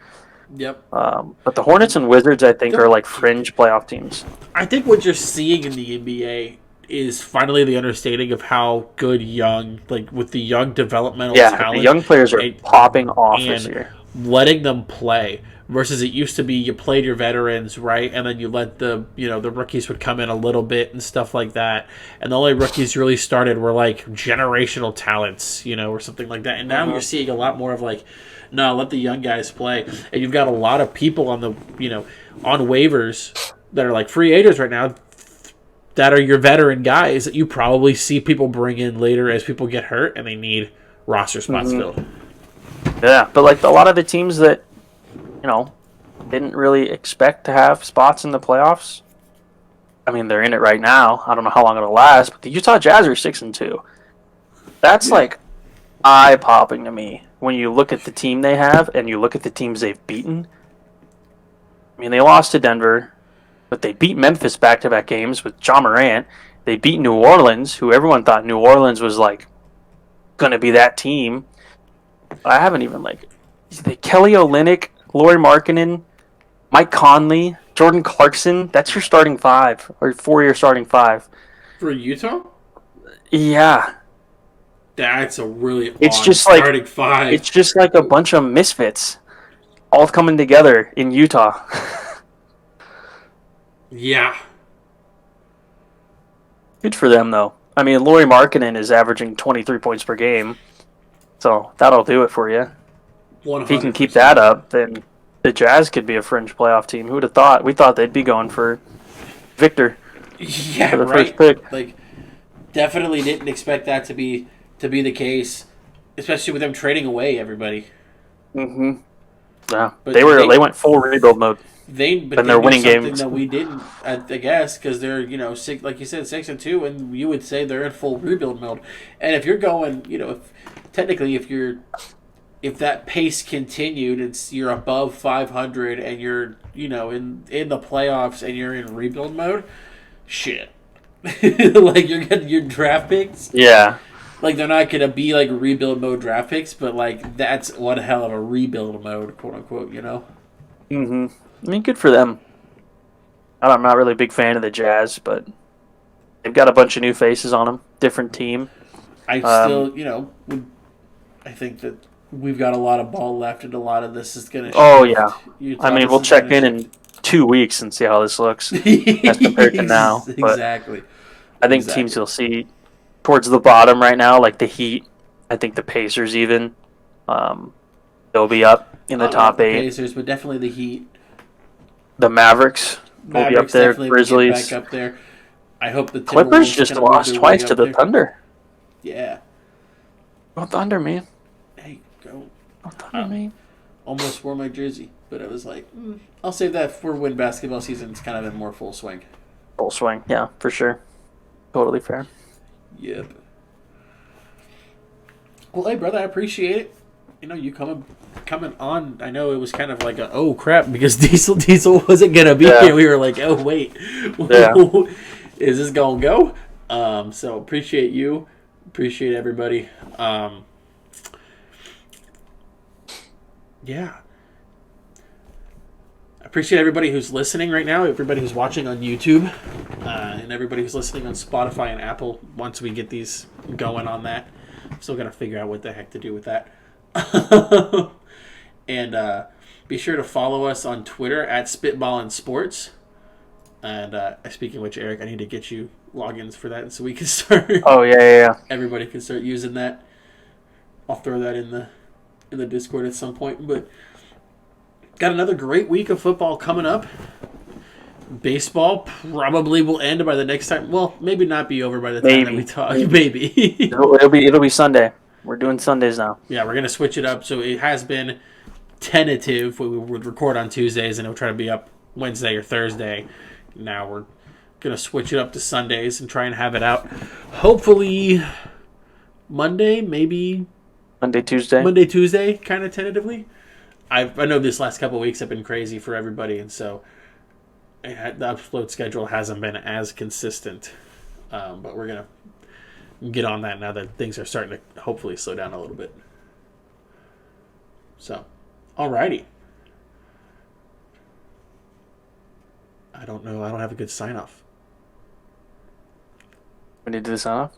Yep. But the Hornets and Wizards, I think, are fringe playoff teams. I think what you're seeing in the NBA is finally the understanding of how good young, with the young developmental talent. The young players are popping off this year. Letting them play versus it used to be you played your veterans, right? And then you let the rookies would come in a little bit and stuff like that. And the only rookies really started were generational talents, or something like that. And now you're seeing a lot more of no, let the young guys play. And you've got a lot of people on the, on waivers that are free agents right now that are your veteran guys that you probably see people bring in later as people get hurt and they need roster spots filled. Yeah, but a lot of the teams that, didn't really expect to have spots in the playoffs, they're in it right now. I don't know how long it'll last, but the Utah Jazz are 6-2. That's eye-popping to me when you look at the team they have and you look at the teams they've beaten. I mean, they lost to Denver, but they beat Memphis back-to-back games with Ja Morant. They beat New Orleans, who everyone thought New Orleans was like going to be that team. I haven't even Kelly Olynyk, Lauri Markkanen, Mike Conley, Jordan Clarkson. That's your starting five or 4-year starting five for Utah. Yeah, that's a really it's odd just starting five. It's just like a bunch of misfits all coming together in Utah. Yeah. Good for them, though. I mean, Lauri Markkanen is averaging 23 points per game, so that'll do it for you. 100%. If he can keep that up, then the Jazz could be a fringe playoff team. Who would have thought? We thought they'd be going for Victor. Yeah, for the right. first pick. Like, definitely didn't expect that to be the case, especially with them trading away everybody. Mm-hmm. Yeah, but they went full rebuild mode. But they're winning games that we didn't, I guess, because they're six, like you said, 6-2, and you would say they're in full rebuild mode. And if you're going, if that pace continued, you're above 500 and you're in the playoffs and you're in rebuild mode, shit. Like you're getting your draft picks. Yeah. Like they're not gonna be like rebuild mode draft picks, but like that's one hell of a rebuild mode, quote unquote. Mm-hmm. I mean, good for them. I'm not really a big fan of the Jazz, but they've got a bunch of new faces on them. Different team. I still, I think that we've got a lot of ball left, and a lot of this is going to. Oh yeah. I mean, we'll check in 2 weeks and see how this looks as compared to now. Exactly. I think teams you'll see towards the bottom right now, like the Heat. I think the Pacers even. They'll be up in the top 8. Pacers, but definitely the Heat. The Mavericks will be up there. Grizzlies. Back up there. I hope the Clippers just lost twice to the Thunder. Yeah. Go Thunder, man. Hey, go. Go Thunder, man. Almost wore my jersey, but I was like, I'll save that for when basketball season's kind of in more full swing. Full swing, yeah, for sure. Totally fair. Yep. Well, hey, brother, I appreciate it. You coming on. I know it was kind of like a oh crap because Diesel wasn't gonna be here. We were like, oh wait, is this gonna go? So appreciate you, appreciate everybody. Yeah, I appreciate everybody who's listening right now, everybody who's watching on YouTube, and everybody who's listening on Spotify and Apple. Once we get these going on that, I'm still gotta figure out what the heck to do with that. And be sure to follow us on Twitter at Spittballin Sports. And speaking of which, Eric, I need to get you logins for that so we can start. Oh yeah. Everybody can start using that. I'll throw that in the Discord at some point. But got another great week of football coming up. Baseball probably will end by the next time. Well, maybe not be over by the time that we talk. Maybe. It'll be Sunday. We're doing Sundays now. Yeah, we're going to switch it up. So it has been tentative. We would record on Tuesdays, and it'll try to be up Wednesday or Thursday. Now we're going to switch it up to Sundays and try and have it out. Hopefully Monday, maybe. Monday, Tuesday, kind of tentatively. I know this last couple of weeks have been crazy for everybody, and so the upload schedule hasn't been as consistent. But we're going to get on that now that things are starting to hopefully slow down a little bit. So, alrighty. I don't know. I don't have a good sign off. We need to do the sign off?